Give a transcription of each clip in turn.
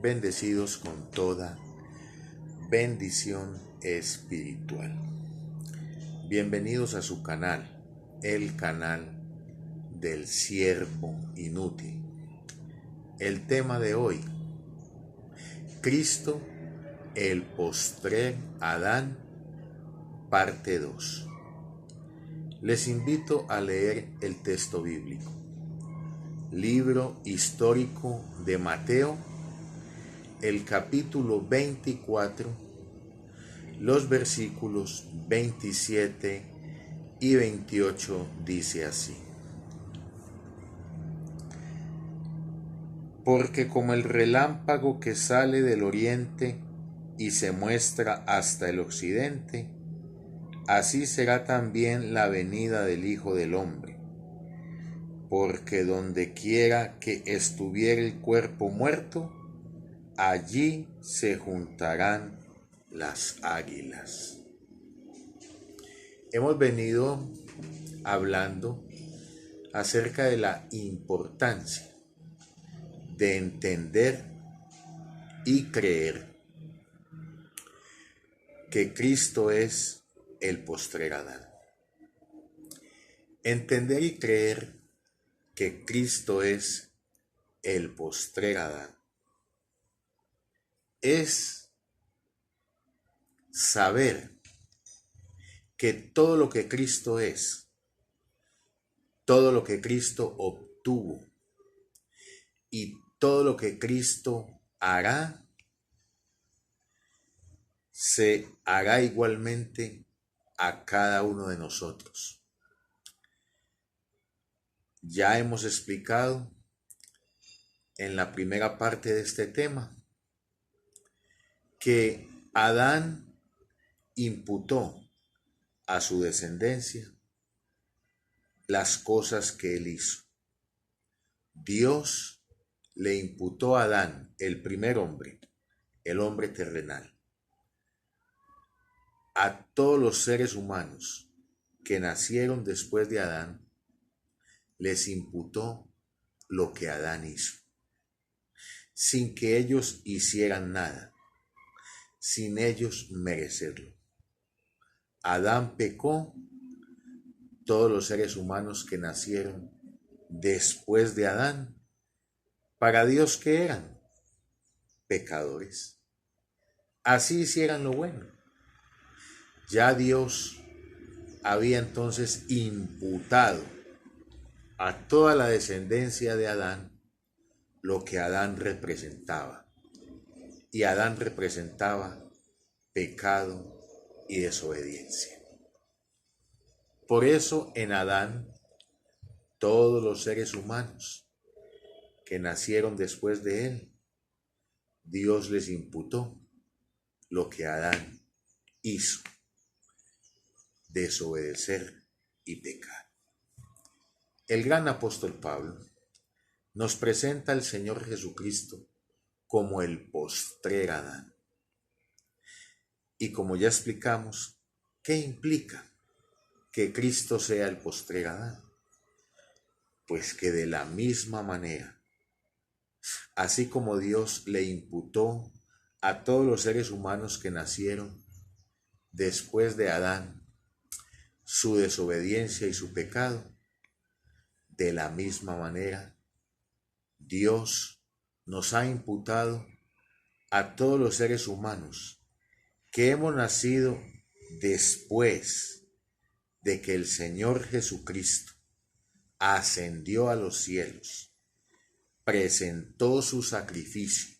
bendecidos con toda bendición espiritual. Bienvenidos a su canal, el canal del siervo inútil. El tema de hoy: Cristo, el postrer Adán, parte 2. Les invito a leer el texto bíblico. Libro histórico de Mateo, el capítulo 24, los versículos 27 y 28 dice así: Porque como el relámpago que sale del oriente y se muestra hasta el occidente, así será también la venida del Hijo del Hombre. Porque donde quiera que estuviere el cuerpo muerto, allí se juntarán las águilas. Hemos venido hablando acerca de la importancia de entender y creer que Cristo es el postrer Adán. Entender y creer que Cristo es el postrer Adán es saber que todo lo que Cristo es, todo lo que Cristo obtuvo y todo lo que Cristo hará, se hará igualmente a cada uno de nosotros. Ya hemos explicado en la primera parte de este tema que Adán imputó a su descendencia las cosas que él hizo. Dios le imputó a Adán, el primer hombre, el hombre terrenal, a todos los seres humanos que nacieron después de Adán, les imputó lo que Adán hizo, sin que ellos hicieran nada, sin ellos merecerlo. Adán pecó, todos los seres humanos que nacieron después de Adán, para Dios, ¿qué eran? Pecadores. Así hicieran lo bueno. Ya Dios había entonces imputado a toda la descendencia de Adán lo que Adán representaba. Y Adán representaba pecado y desobediencia. Por eso en Adán todos los seres humanos que nacieron después de él, Dios les imputó lo que Adán hizo: desobedecer y pecar. El gran apóstol Pablo nos presenta al Señor Jesucristo como el postrer Adán. Y como ya explicamos, ¿qué implica que Cristo sea el postrer Adán? Pues que de la misma manera, así como Dios le imputó a todos los seres humanos que nacieron después de Adán su desobediencia y su pecado, de la misma manera Dios nos ha imputado a todos los seres humanos que hemos nacido después de que el Señor Jesucristo ascendió a los cielos, presentó su sacrificio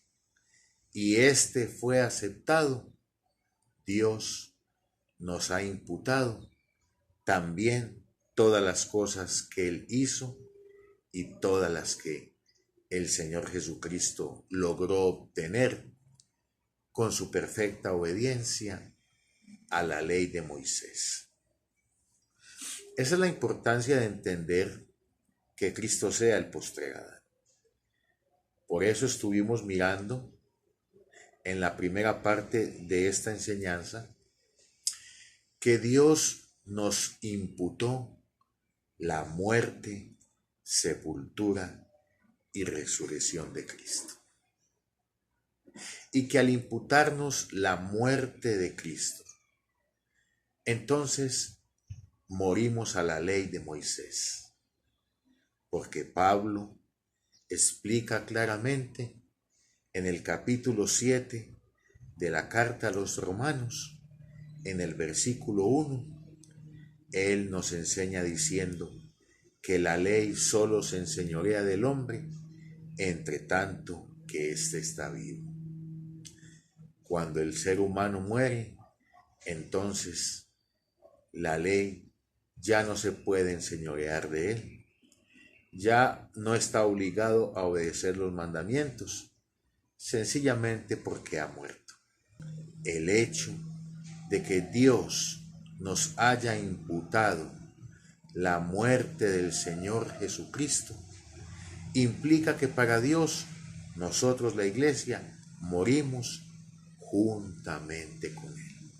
y éste fue aceptado. Dios nos ha imputado también todas las cosas que Él hizo y todas las que el Señor Jesucristo logró obtener con su perfecta obediencia a la ley de Moisés. Esa es la importancia de entender que Cristo sea el postrer Adán. Por eso estuvimos mirando en la primera parte de esta enseñanza que Dios nos imputó la muerte, sepultura y resurrección de Cristo. y que al imputarnos la muerte de Cristo, entonces morimos a la ley de Moisés, porque Pablo explica claramente en el capítulo 7 de la carta a los Romanos, en el versículo 1, él nos enseña diciendo que la ley solo se enseñorea del hombre entre tanto que éste está vivo. Cuando el ser humano muere, entonces la ley ya no se puede enseñorear de él. Ya no está obligado a obedecer los mandamientos, sencillamente porque ha muerto. El hecho de que Dios nos haya imputado la muerte del Señor Jesucristo implica que para Dios, nosotros, la Iglesia, morimos juntamente con Él.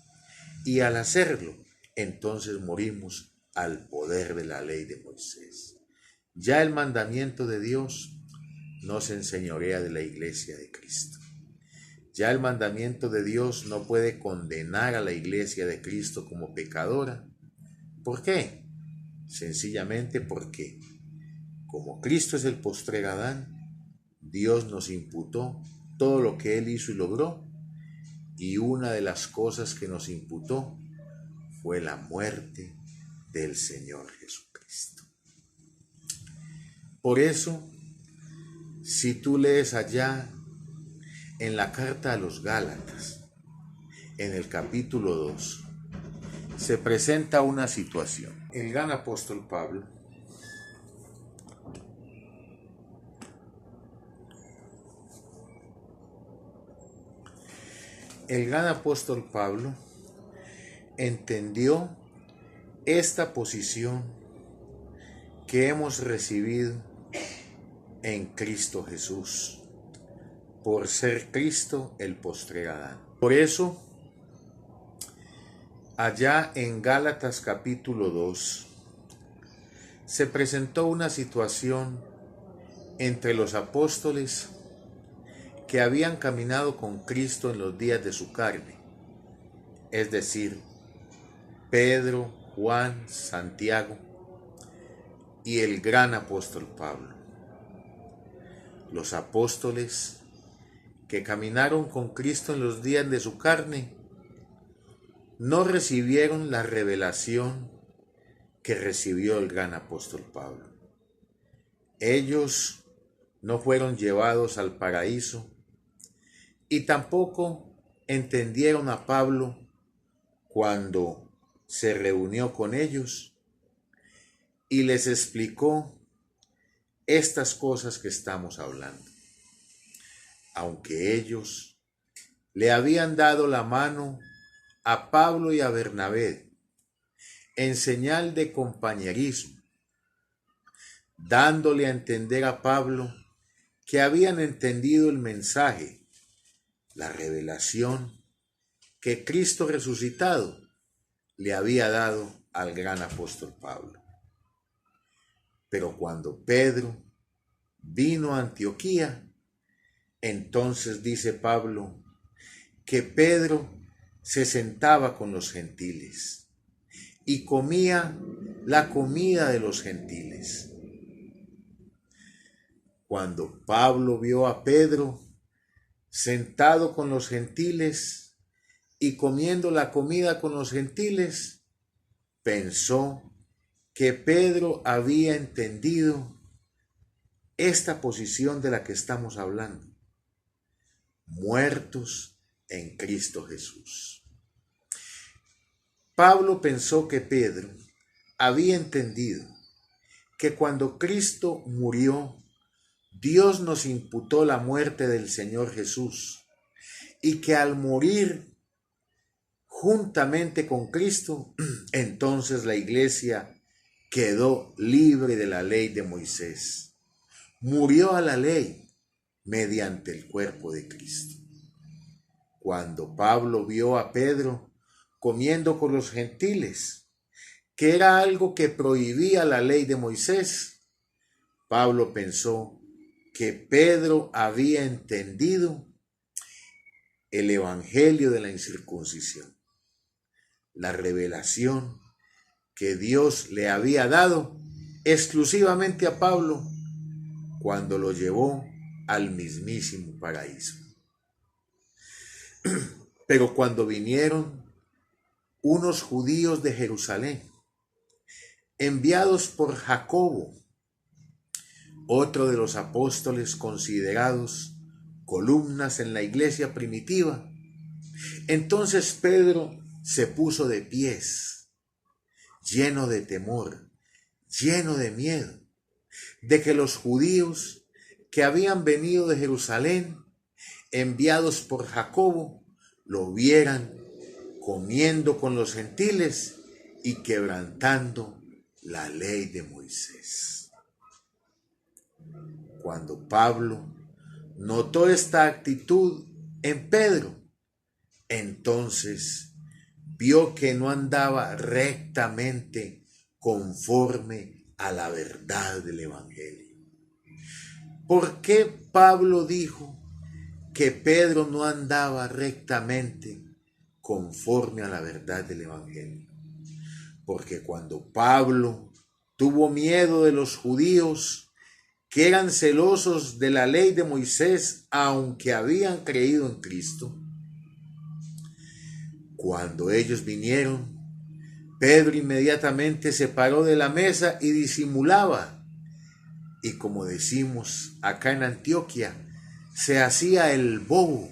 Y al hacerlo, entonces morimos al poder de la ley de Moisés. Ya el mandamiento de Dios no se enseñorea de la Iglesia de Cristo. Ya el mandamiento de Dios no puede condenar a la Iglesia de Cristo como pecadora. ¿Por qué? Sencillamente porque, como Cristo es el postrer Adán, Dios nos imputó todo lo que Él hizo y logró, y una de las cosas que nos imputó fue la muerte del Señor Jesucristo. Por eso, si tú lees allá en la carta a los Gálatas, en el capítulo 2, se presenta una situación. El gran apóstol Pablo entendió esta posición que hemos recibido en Cristo Jesús, por ser Cristo el postrer Adán. Por eso, allá en Gálatas capítulo 2, se presentó una situación entre los apóstoles que habían caminado con Cristo en los días de su carne, es decir, Pedro, Juan, Santiago y el gran apóstol Pablo. Los apóstoles que caminaron con Cristo en los días de su carne no recibieron la revelación que recibió el gran apóstol Pablo. Ellos no fueron llevados al paraíso y tampoco entendieron a Pablo cuando se reunió con ellos y les explicó estas cosas que estamos hablando. Aunque ellos le habían dado la mano a Pablo y a Bernabé en señal de compañerismo, dándole a entender a Pablo que habían entendido el mensaje, la revelación que Cristo resucitado le había dado al gran apóstol Pablo. Pero cuando Pedro vino a Antioquía, entonces dice Pablo que Pedro se sentaba con los gentiles y comía la comida de los gentiles. Cuando Pablo vio a Pedro sentado con los gentiles y comiendo la comida con los gentiles, pensó que Pedro había entendido esta posición de la que estamos hablando: muertos en Cristo Jesús. Pablo pensó que Pedro había entendido que cuando Cristo murió, Dios nos imputó la muerte del Señor Jesús y que al morir juntamente con Cristo, entonces la iglesia quedó libre de la ley de Moisés. Murió a la ley mediante el cuerpo de Cristo. Cuando Pablo vio a Pedro comiendo con los gentiles, que era algo que prohibía la ley de Moisés, Pablo pensó que Pedro había entendido el evangelio de la incircuncisión, la revelación que Dios le había dado exclusivamente a Pablo cuando lo llevó al mismísimo paraíso. Pero cuando vinieron unos judíos de Jerusalén, enviados por Jacobo, otro de los apóstoles considerados columnas en la iglesia primitiva, entonces Pedro se puso de pies, lleno de temor, lleno de miedo, de que los judíos que habían venido de Jerusalén, enviados por Jacobo, lo vieran comiendo con los gentiles y quebrantando la ley de Moisés. Cuando Pablo notó esta actitud en Pedro, entonces vio que no andaba rectamente conforme a la verdad del evangelio. ¿Por qué Pablo dijo que Pedro no andaba rectamente conforme a la verdad del evangelio? Porque cuando Pablo tuvo miedo de los judíos que eran celosos de la ley de Moisés, aunque habían creído en Cristo, cuando ellos vinieron, Pedro inmediatamente se paró de la mesa y disimulaba. Y como decimos acá en Antioquia, se hacía el bobo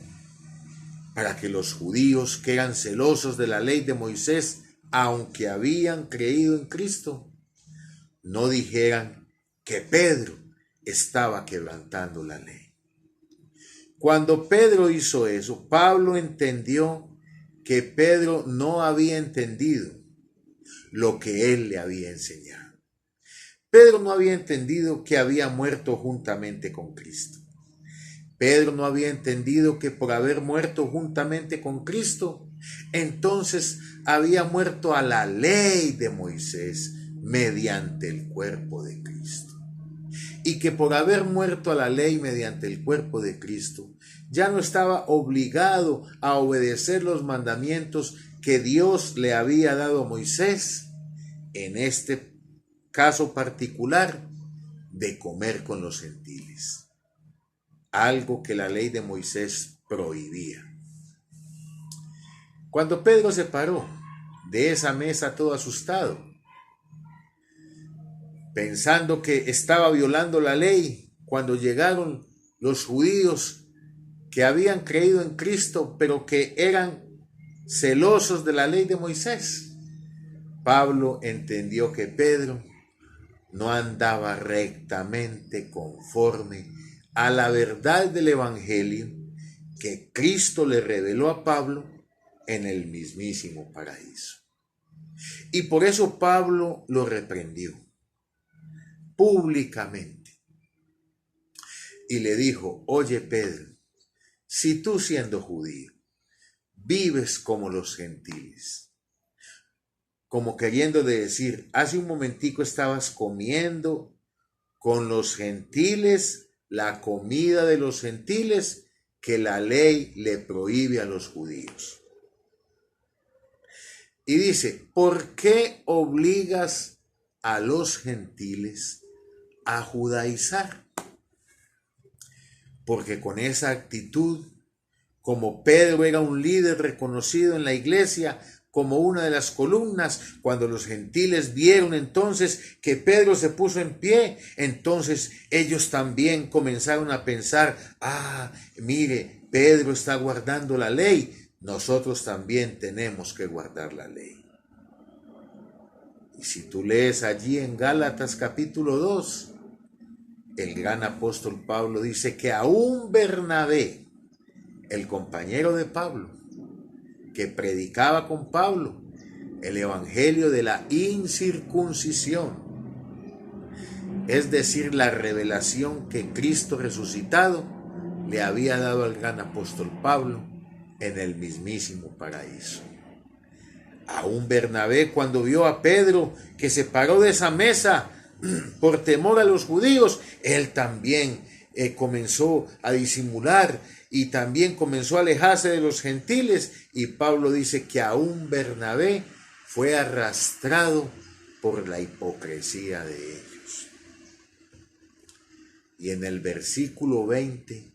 para que los judíos que eran celosos de la ley de Moisés, aunque habían creído en Cristo, no dijeran que Pedro estaba quebrantando la ley. Cuando Pedro hizo eso, Pablo entendió que Pedro no había entendido lo que él le había enseñado. Pedro no había entendido que había muerto juntamente con Cristo. Pedro no había entendido que por haber muerto juntamente con Cristo, entonces había muerto a la ley de Moisés mediante el cuerpo de Cristo. Y que por haber muerto a la ley mediante el cuerpo de Cristo, ya no estaba obligado a obedecer los mandamientos que Dios le había dado a Moisés, en este caso particular, de comer con los gentiles, algo que la ley de Moisés prohibía. Cuando Pedro se paró de esa mesa todo asustado, pensando que estaba violando la ley, cuando llegaron los judíos que habían creído en Cristo, pero que eran celosos de la ley de Moisés, Pablo entendió que Pedro no andaba rectamente conforme a la verdad del evangelio que Cristo le reveló a Pablo en el mismísimo paraíso. Y por eso Pablo lo reprendió públicamente y le dijo: oye Pedro, si tú siendo judío vives como los gentiles, como queriendo decir, hace un momentico estabas comiendo con los gentiles la comida de los gentiles que la ley le prohíbe a los judíos. Y dice, ¿por qué obligas a los gentiles a judaizar? Porque con esa actitud, como Pedro era un líder reconocido en la iglesia como una de las columnas, cuando los gentiles vieron entonces que Pedro se puso en pie, entonces ellos también comenzaron a pensar, mire, Pedro está guardando la ley, nosotros también tenemos que guardar la ley. Y si tú lees allí en Gálatas capítulo 2, el gran apóstol Pablo dice que aún Bernabé, el compañero de Pablo, que predicaba con Pablo el evangelio de la incircuncisión, es decir, la revelación que Cristo resucitado le había dado al gran apóstol Pablo en el mismísimo paraíso. Aún Bernabé, cuando vio a Pedro que se paró de esa mesa por temor a los judíos, él también comenzó a disimular y también comenzó a alejarse de los gentiles, y Pablo dice que aún Bernabé fue arrastrado por la hipocresía de ellos. Y en el versículo 20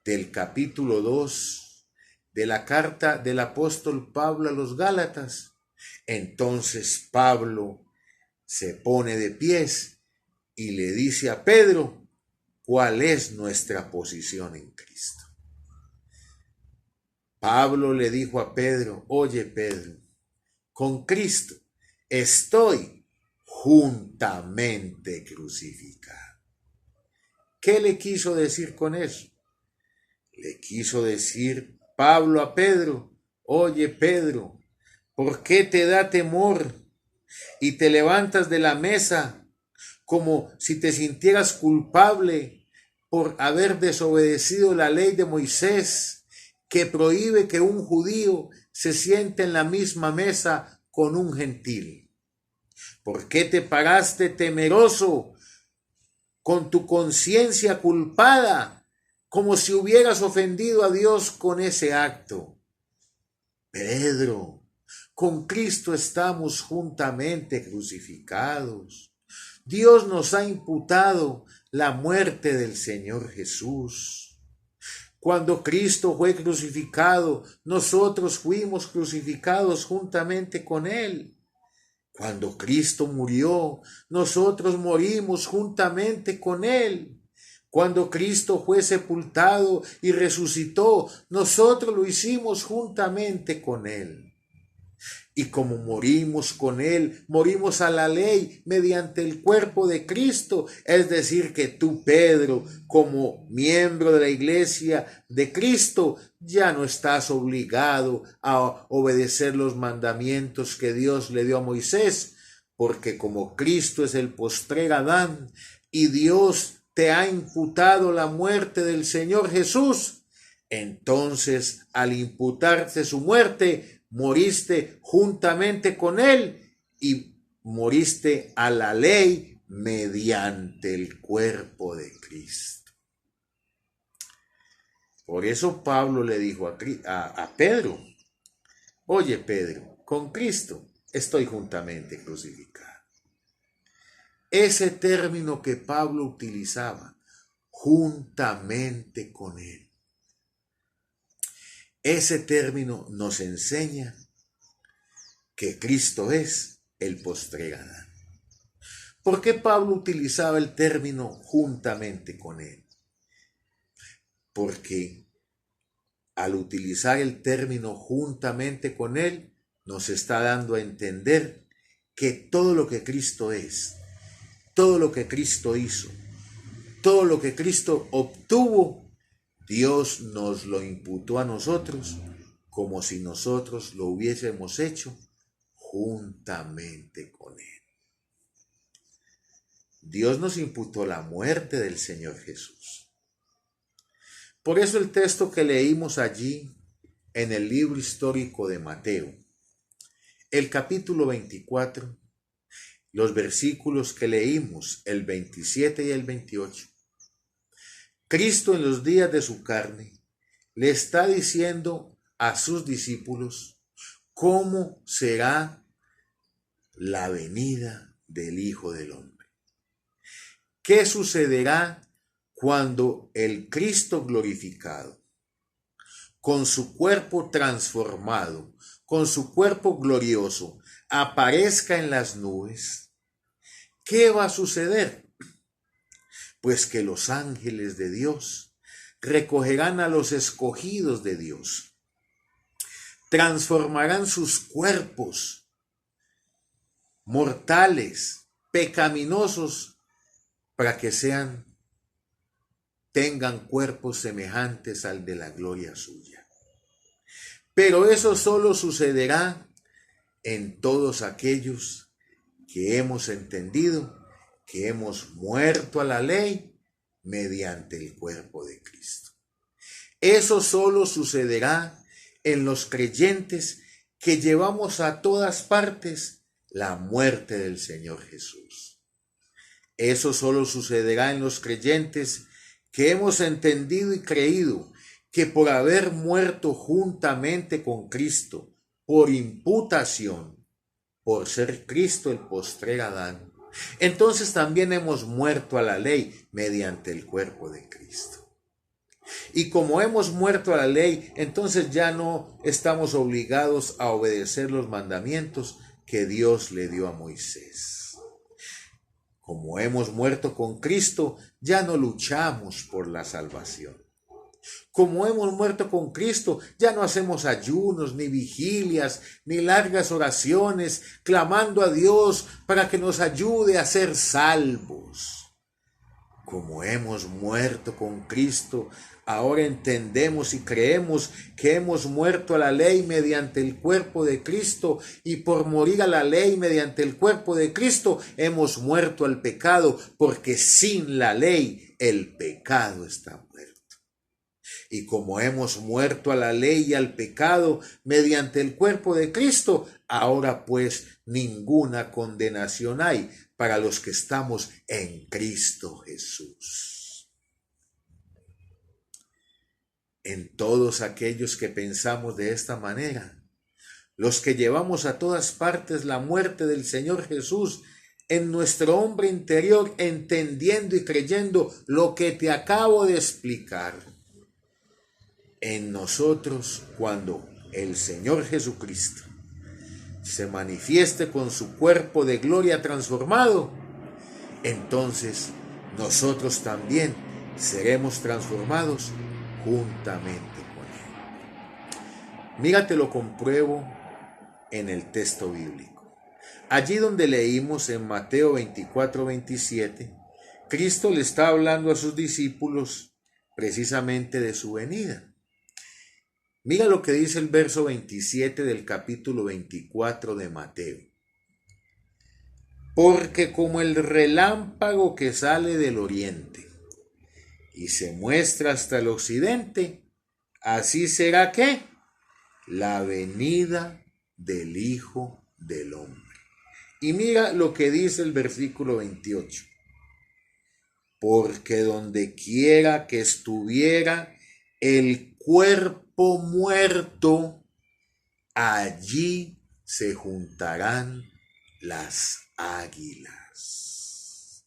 del capítulo 2 de la carta del apóstol Pablo a los Gálatas, entonces Pablo se pone de pies y le dice a Pedro cuál es nuestra posición en Cristo. Pablo le dijo a Pedro: oye Pedro, con Cristo estoy juntamente crucificado. ¿Qué le quiso decir con eso? Le quiso decir Pablo a Pedro: oye Pedro, ¿por qué te da temor y te levantas de la mesa como si te sintieras culpable por haber desobedecido la ley de Moisés, que prohíbe que un judío se siente en la misma mesa con un gentil? ¿Por qué te paraste temeroso con tu conciencia culpada, como si hubieras ofendido a Dios con ese acto? Pedro, con Cristo estamos juntamente crucificados. Dios nos ha imputado la muerte del Señor Jesús. Cuando Cristo fue crucificado, nosotros fuimos crucificados juntamente con Él. Cuando Cristo murió, nosotros morimos juntamente con Él. Cuando Cristo fue sepultado y resucitó, nosotros lo hicimos juntamente con Él. Y como morimos con Él, morimos a la ley mediante el cuerpo de Cristo. Es decir, que tú, Pedro, como miembro de la iglesia de Cristo, ya no estás obligado a obedecer los mandamientos que Dios le dio a Moisés, porque como Cristo es el postrer Adán y Dios te ha imputado la muerte del Señor Jesús, entonces al imputarse su muerte, moriste juntamente con Él y moriste a la ley mediante el cuerpo de Cristo. Por eso Pablo le dijo a Pedro: oye Pedro, con Cristo estoy juntamente crucificado. Ese término que Pablo utilizaba, juntamente con Él, ese término nos enseña que Cristo es el postrer Adán. ¿Por qué Pablo utilizaba el término juntamente con Él? Porque al utilizar el término juntamente con Él, nos está dando a entender que todo lo que Cristo es, todo lo que Cristo hizo, todo lo que Cristo obtuvo, Dios nos lo imputó a nosotros como si nosotros lo hubiésemos hecho juntamente con Él. Dios nos imputó la muerte del Señor Jesús. Por eso el texto que leímos allí en el libro histórico de Mateo, el capítulo 24, los versículos que leímos, el 27 y el 28, Cristo en los días de su carne le está diciendo a sus discípulos cómo será la venida del Hijo del Hombre. ¿Qué sucederá cuando el Cristo glorificado, con su cuerpo transformado, con su cuerpo glorioso, aparezca en las nubes? ¿Qué va a suceder? Pues que los ángeles de Dios recogerán a los escogidos de Dios, transformarán sus cuerpos mortales, pecaminosos, para que tengan cuerpos semejantes al de la gloria suya. Pero eso solo sucederá en todos aquellos que hemos entendido que hemos muerto a la ley mediante el cuerpo de Cristo. Eso solo sucederá en los creyentes que llevamos a todas partes la muerte del Señor Jesús. Eso solo sucederá en los creyentes que hemos entendido y creído que por haber muerto juntamente con Cristo, por imputación, por ser Cristo el postrer Adán, entonces también hemos muerto a la ley mediante el cuerpo de Cristo. Y como hemos muerto a la ley, entonces ya no estamos obligados a obedecer los mandamientos que Dios le dio a Moisés. Como hemos muerto con Cristo, ya no luchamos por la salvación. Como hemos muerto con Cristo, ya no hacemos ayunos, ni vigilias, ni largas oraciones, clamando a Dios para que nos ayude a ser salvos. Como hemos muerto con Cristo, ahora entendemos y creemos que hemos muerto a la ley mediante el cuerpo de Cristo, y por morir a la ley mediante el cuerpo de Cristo, hemos muerto al pecado, porque sin la ley el pecado está muerto. Y como hemos muerto a la ley y al pecado mediante el cuerpo de Cristo, ahora pues ninguna condenación hay para los que estamos en Cristo Jesús. En todos aquellos que pensamos de esta manera, los que llevamos a todas partes la muerte del Señor Jesús en nuestro hombre interior, entendiendo y creyendo lo que te acabo de explicar, en nosotros, cuando el Señor Jesucristo se manifieste con su cuerpo de gloria transformado, entonces nosotros también seremos transformados juntamente con Él. Mírate, lo compruebo en el texto bíblico. Allí donde leímos en Mateo 24:27, Cristo le está hablando a sus discípulos precisamente de su venida. Mira lo que dice el verso 27 del capítulo 24 de Mateo. Porque como el relámpago que sale del oriente y se muestra hasta el occidente, así será que la venida del Hijo del Hombre. Y mira lo que dice el versículo 28. Porque donde quiera que estuviera el cuerpo muerto, allí se juntarán las águilas.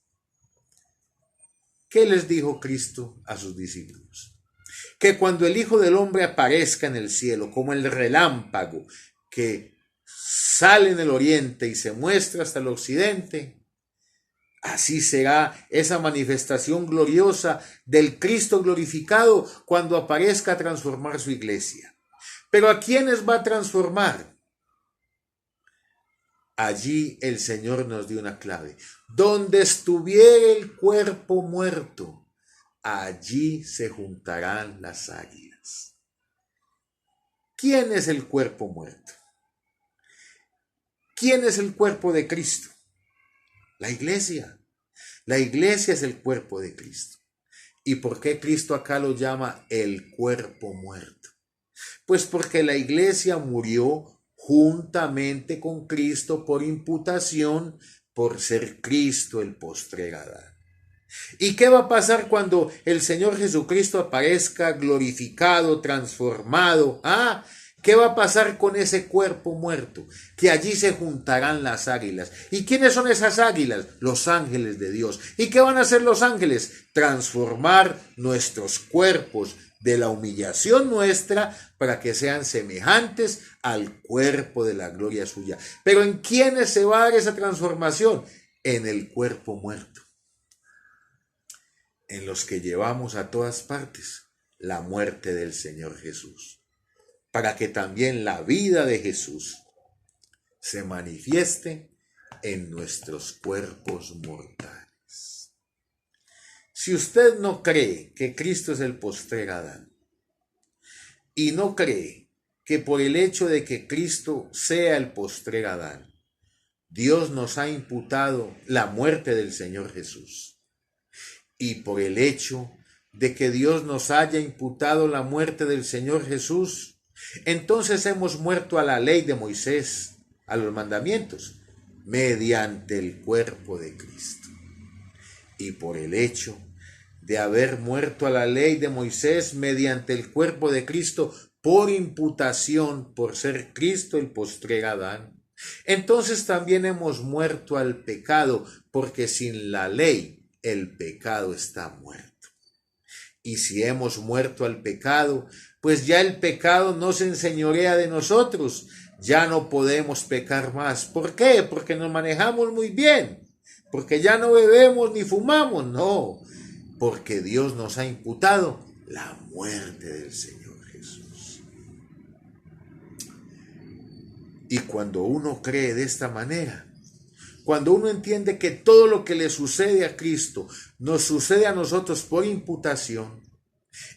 ¿Qué les dijo Cristo a sus discípulos? Que cuando el Hijo del Hombre aparezca en el cielo, como el relámpago que sale en el oriente y se muestra hasta el occidente, así será esa manifestación gloriosa del Cristo glorificado cuando aparezca a transformar su iglesia. ¿Pero a quiénes va a transformar? Allí el Señor nos dio una clave. Donde estuviera el cuerpo muerto, allí se juntarán las águilas. ¿Quién es el cuerpo muerto? ¿Quién es el cuerpo de Cristo? La iglesia. La iglesia es el cuerpo de Cristo. ¿Y por qué Cristo acá lo llama el cuerpo muerto? Pues porque la iglesia murió juntamente con Cristo por imputación, por ser Cristo el postrer Adán. ¿Y qué va a pasar cuando el Señor Jesucristo aparezca glorificado, transformado? ¿Qué va a pasar con ese cuerpo muerto? Que allí se juntarán las águilas. ¿Y quiénes son esas águilas? Los ángeles de Dios. ¿Y qué van a hacer los ángeles? Transformar nuestros cuerpos de la humillación nuestra para que sean semejantes al cuerpo de la gloria suya. ¿Pero en quiénes se va a dar esa transformación? En el cuerpo muerto. En los que llevamos a todas partes la muerte del Señor Jesús, para que también la vida de Jesús se manifieste en nuestros cuerpos mortales. Si usted no cree que Cristo es el postrer Adán, y no cree que por el hecho de que Cristo sea el postrer Adán, Dios nos ha imputado la muerte del Señor Jesús, y por el hecho de que Dios nos haya imputado la muerte del Señor Jesús, entonces hemos muerto a la ley de Moisés, a los mandamientos, mediante el cuerpo de Cristo. Y por el hecho de haber muerto a la ley de Moisés mediante el cuerpo de Cristo por imputación, por ser Cristo el postrer Adán, entonces también hemos muerto al pecado, porque sin la ley el pecado está muerto. Y si hemos muerto al pecado, pues ya el pecado no se enseñorea de nosotros, ya no podemos pecar más. ¿Por qué? Porque nos manejamos muy bien, porque ya no bebemos ni fumamos, no, porque Dios nos ha imputado la muerte del Señor Jesús. Y cuando uno cree de esta manera, cuando uno entiende que todo lo que le sucede a Cristo nos sucede a nosotros por imputación,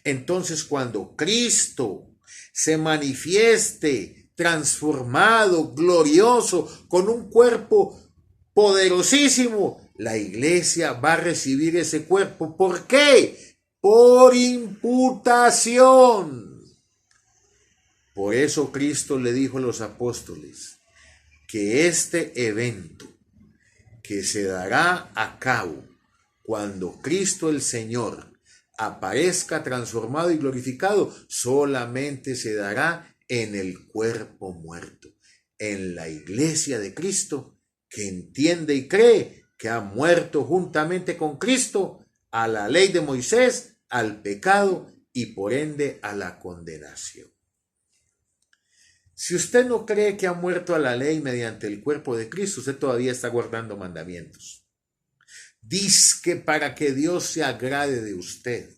entonces cuando Cristo se manifieste transformado, glorioso, con un cuerpo poderosísimo, la iglesia va a recibir ese cuerpo. ¿Por qué? Por imputación. Por eso Cristo le dijo a los apóstoles que este evento que se dará a cabo cuando Cristo el Señor aparezca transformado y glorificado, solamente se dará en el cuerpo muerto, en la iglesia de Cristo, que entiende y cree que ha muerto juntamente con Cristo a la ley de Moisés, al pecado y por ende a la condenación. Si usted no cree que ha muerto a la ley mediante el cuerpo de Cristo, usted todavía está guardando mandamientos. Dizque para que Dios se agrade de usted.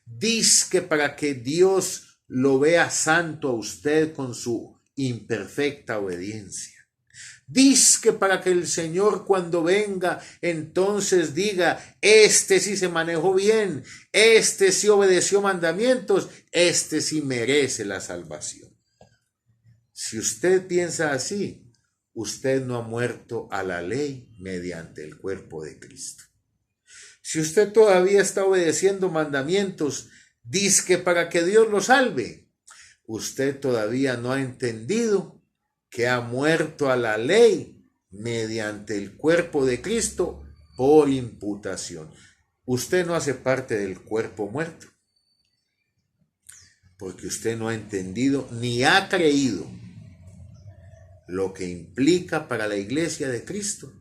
Dizque para que Dios lo vea santo a usted con su imperfecta obediencia. Dizque para que el Señor cuando venga entonces diga, este sí se manejó bien, este sí obedeció mandamientos, este sí merece la salvación. Si usted piensa así, usted no ha muerto a la ley mediante el cuerpo de Cristo. Si usted todavía está obedeciendo mandamientos, dizque para que Dios lo salve, usted todavía no ha entendido que ha muerto a la ley mediante el cuerpo de Cristo por imputación. Usted no hace parte del cuerpo muerto, porque usted no ha entendido ni ha creído lo que implica para la iglesia de Cristo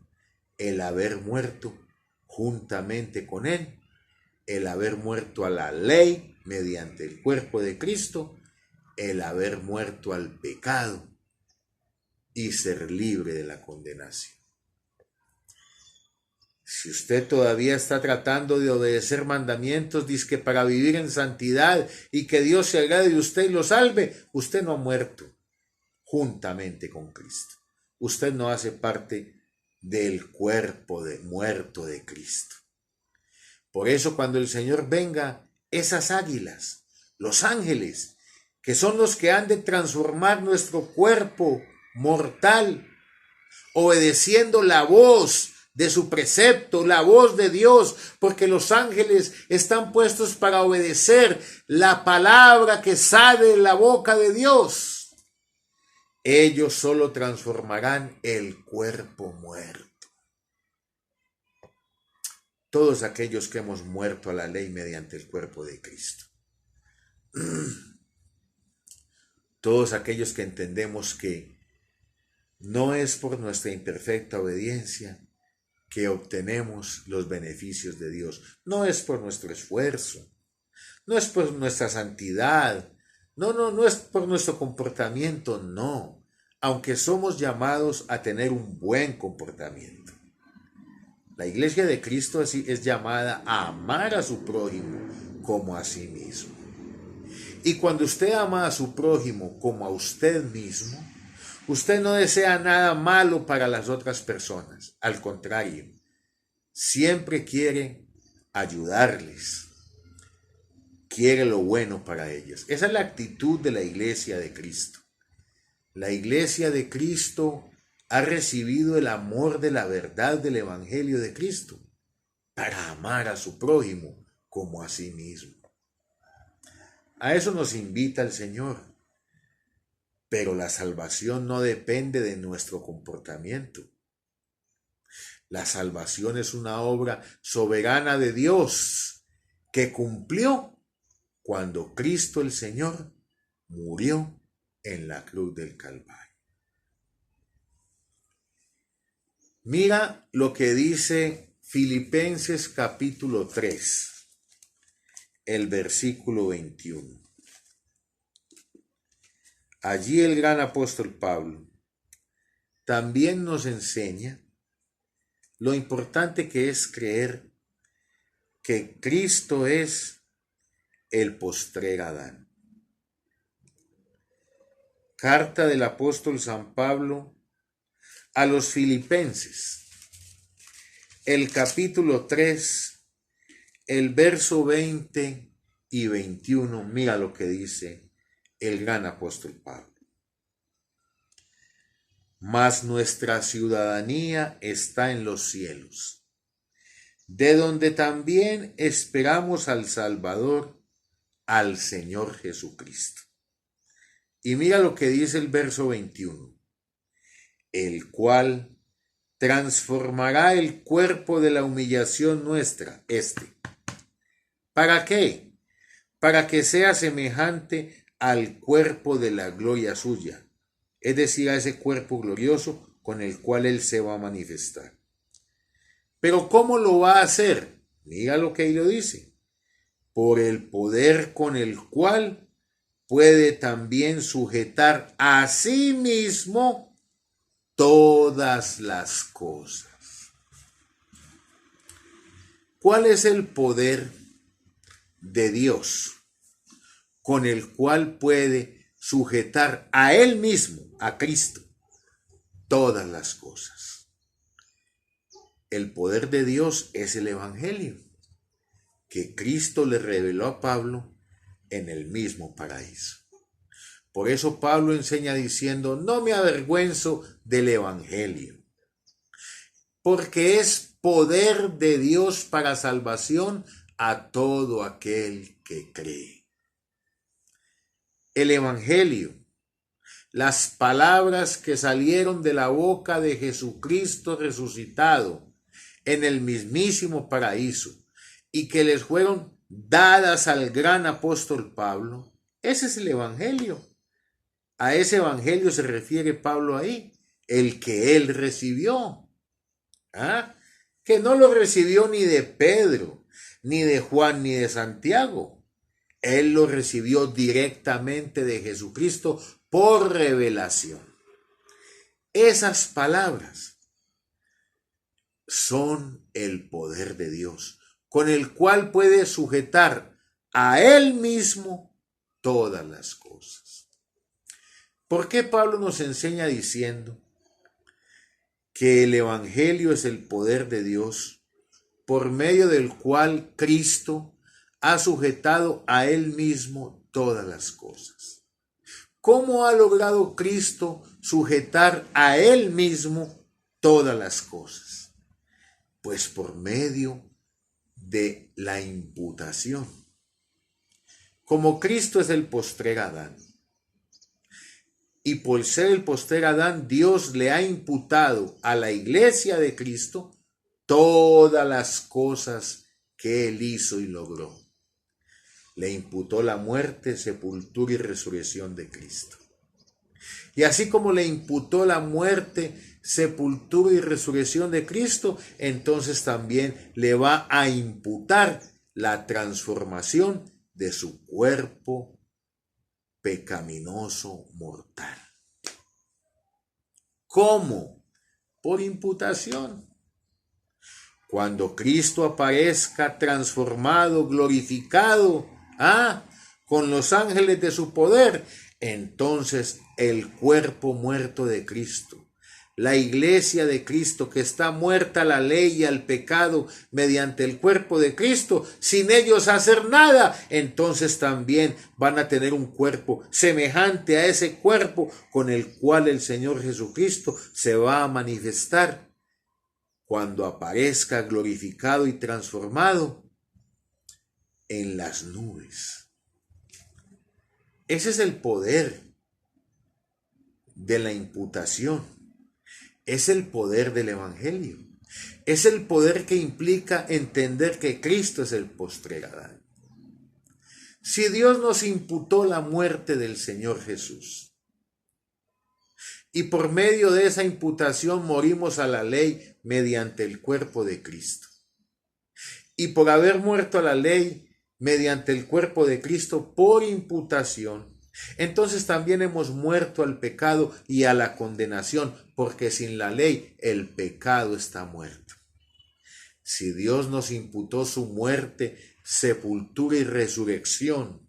el haber muerto juntamente con Él, el haber muerto a la ley mediante el cuerpo de Cristo, el haber muerto al pecado y ser libre de la condenación. Si usted todavía está tratando de obedecer mandamientos, dizque para vivir en santidad y que Dios se agrade de usted y lo salve, usted no ha muerto juntamente con Cristo. Usted no hace parte del cuerpo muerto de Cristo. Por eso cuando el Señor venga, esas águilas, los ángeles, que son los que han de transformar nuestro cuerpo mortal, obedeciendo la voz de su precepto, la voz de Dios, porque los ángeles están puestos para obedecer la palabra que sale de la boca de Dios. Ellos solo transformarán el cuerpo muerto. Todos aquellos que hemos muerto a la ley mediante el cuerpo de Cristo. Todos aquellos que entendemos que no es por nuestra imperfecta obediencia que obtenemos los beneficios de Dios. No es por nuestro esfuerzo. No es por nuestra santidad. No es por nuestro comportamiento, no. Aunque somos llamados a tener un buen comportamiento. La iglesia de Cristo así es llamada a amar a su prójimo como a sí mismo. Y cuando usted ama a su prójimo como a usted mismo, usted no desea nada malo para las otras personas. Al contrario, siempre quiere ayudarles. Quiere lo bueno para ellos. Esa es la actitud de la iglesia de Cristo. La iglesia de Cristo ha recibido el amor de la verdad del Evangelio de Cristo para amar a su prójimo como a sí mismo. A eso nos invita el Señor. Pero la salvación no depende de nuestro comportamiento. La salvación es una obra soberana de Dios que cumplió cuando Cristo el Señor murió en la cruz del Calvario. Mira lo que dice Filipenses capítulo 3, el versículo 21. Allí el gran apóstol Pablo también nos enseña lo importante que es creer que Cristo es el postrer Adán. Carta del apóstol San Pablo a los Filipenses, el capítulo 3, el verso 20 y 21. Mira lo que dice el gran apóstol Pablo. Mas nuestra ciudadanía está en los cielos, de donde también esperamos al Salvador, al Señor Jesucristo. Y mira lo que dice el verso 21. El cual transformará el cuerpo de la humillación nuestra, ¿Para qué? Para que sea semejante al cuerpo de la gloria suya, es decir, a ese cuerpo glorioso con el cual Él se va a manifestar. Pero ¿cómo lo va a hacer? Mira lo que ahí lo dice. Por el poder con el cual puede también sujetar a sí mismo todas las cosas. ¿Cuál es el poder de Dios con el cual puede sujetar a Él mismo, a Cristo, todas las cosas? El poder de Dios es el Evangelio que Cristo le reveló a Pablo en el mismo paraíso. Por eso Pablo enseña diciendo, no me avergüenzo del Evangelio, porque es poder de Dios para salvación a todo aquel que cree. El Evangelio, las palabras que salieron de la boca de Jesucristo resucitado en el mismísimo paraíso y que les fueron dadas al gran apóstol Pablo, ese es el Evangelio. A ese evangelio se refiere Pablo ahí, el que él recibió. Que no lo recibió ni de Pedro, ni de Juan, ni de Santiago. Él lo recibió directamente de Jesucristo por revelación. Esas palabras son el poder de Dios, con el cual puede sujetar a Él mismo todas las cosas. ¿Por qué Pablo nos enseña diciendo que el Evangelio es el poder de Dios por medio del cual Cristo ha sujetado a Él mismo todas las cosas? ¿Cómo ha logrado Cristo sujetar a Él mismo todas las cosas? Pues por medio de la imputación. Como Cristo es el postrer Adán, y por ser el postrer Adán, Dios le ha imputado a la iglesia de Cristo todas las cosas que Él hizo y logró. Le imputó la muerte, sepultura y resurrección de Cristo. Y así como le imputó la muerte, sepultura y resurrección de Cristo, entonces también le va a imputar la transformación de su cuerpo pecaminoso mortal. ¿Cómo? Por imputación. Cuando Cristo aparezca transformado, glorificado, con los ángeles de su poder, entonces el cuerpo muerto de Cristo, la iglesia de Cristo que está muerta a la ley y al pecado mediante el cuerpo de Cristo, sin ellos hacer nada, entonces también van a tener un cuerpo semejante a ese cuerpo con el cual el Señor Jesucristo se va a manifestar cuando aparezca glorificado y transformado en las nubes. Ese es el poder de la imputación. Es el poder del Evangelio. Es el poder que implica entender que Cristo es el postrer Adán. Si Dios nos imputó la muerte del Señor Jesús y por medio de esa imputación morimos a la ley mediante el cuerpo de Cristo, y por haber muerto a la ley mediante el cuerpo de Cristo por imputación, entonces también hemos muerto al pecado y a la condenación, porque sin la ley el pecado está muerto. Si Dios nos imputó su muerte, sepultura y resurrección,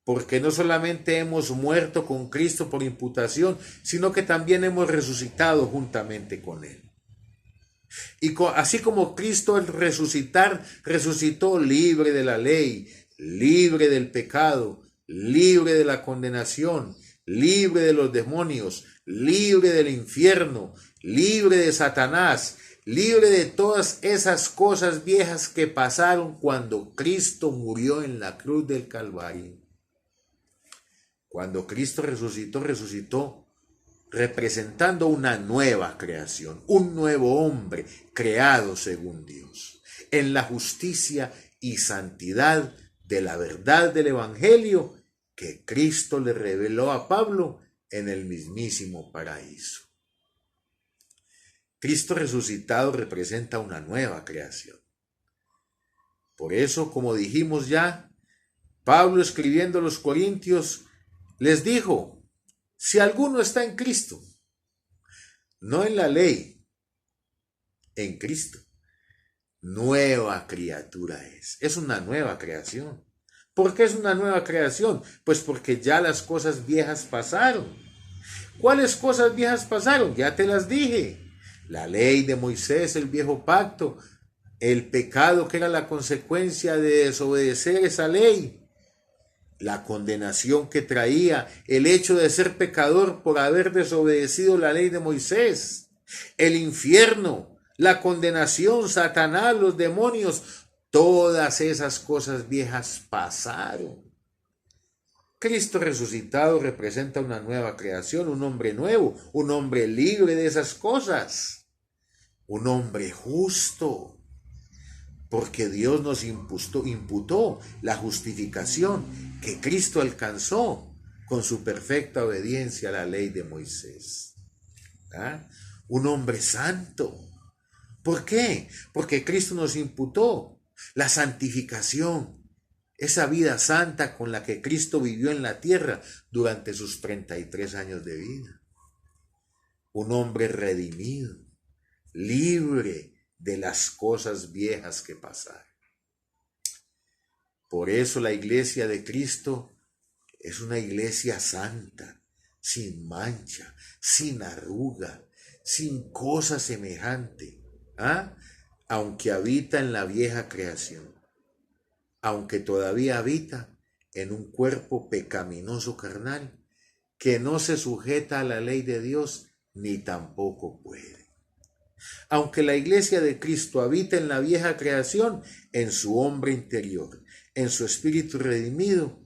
porque no solamente hemos muerto con Cristo por imputación, sino que también hemos resucitado juntamente con Él. Y así como Cristo al resucitar, resucitó libre de la ley, libre del pecado, libre de la condenación, libre de los demonios, libre del infierno, libre de Satanás, libre de todas esas cosas viejas que pasaron cuando Cristo murió en la cruz del Calvario. Cuando Cristo resucitó representando una nueva creación, un nuevo hombre creado según Dios, en la justicia y santidad de la verdad del Evangelio que Cristo le reveló a Pablo en el mismísimo paraíso. Cristo resucitado representa una nueva creación. Por eso, como dijimos ya, Pablo escribiendo a los Corintios les dijo: si alguno está en Cristo, no en la ley, en Cristo, nueva criatura es. Es una nueva creación. ¿Por qué es una nueva creación? Pues porque ya las cosas viejas pasaron. ¿Cuáles cosas viejas pasaron? Ya te las dije. La ley de Moisés, el viejo pacto, el pecado que era la consecuencia de desobedecer esa ley, la condenación que traía el hecho de ser pecador por haber desobedecido la ley de Moisés, el infierno, la condenación, Satanás, los demonios, todas esas cosas viejas pasaron. Cristo resucitado representa una nueva creación, un hombre nuevo, un hombre libre de esas cosas, un hombre justo, porque Dios nos imputó la justificación que Cristo alcanzó con su perfecta obediencia a la ley de Moisés. Un hombre santo. ¿Por qué? Porque Cristo nos imputó la santificación, esa vida santa con la que Cristo vivió en la tierra durante sus 33 años de vida. Un hombre redimido, libre de las cosas viejas que pasaron. Por eso la iglesia de Cristo es una iglesia santa, sin mancha, sin arruga, sin cosa semejante, aunque habita en la vieja creación, aunque todavía habita en un cuerpo pecaminoso carnal que no se sujeta a la ley de Dios ni tampoco puede. Aunque la iglesia de Cristo habita en la vieja creación, en su hombre interior, en su espíritu redimido,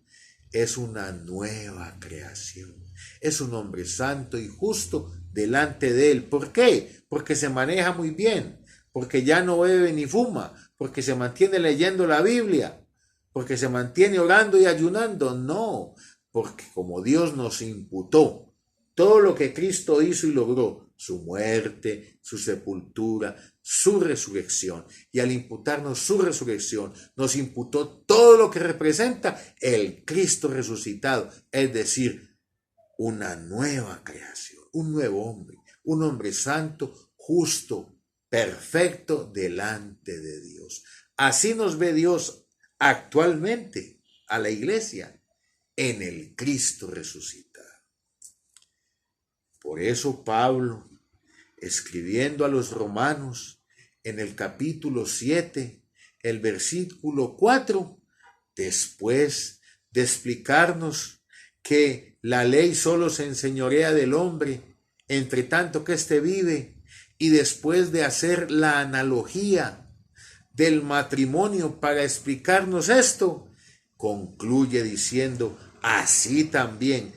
es una nueva creación. Es un hombre santo y justo delante de él. ¿Por qué? Porque se maneja muy bien, porque ya no bebe ni fuma, porque se mantiene leyendo la Biblia, porque se mantiene orando y ayunando. No, porque como Dios nos imputó todo lo que Cristo hizo y logró, su muerte, su sepultura, su resurrección. Y al imputarnos su resurrección, nos imputó todo lo que representa el Cristo resucitado, es decir, una nueva creación, un nuevo hombre, un hombre santo, justo, perfecto delante de Dios. Así nos ve Dios actualmente a la iglesia en el Cristo resucitado. Por eso Pablo, escribiendo a los romanos en el capítulo 7, el versículo 4, después de explicarnos que la ley solo se enseñorea del hombre entre tanto que éste vive, y después de hacer la analogía del matrimonio para explicarnos esto, concluye diciendo: así también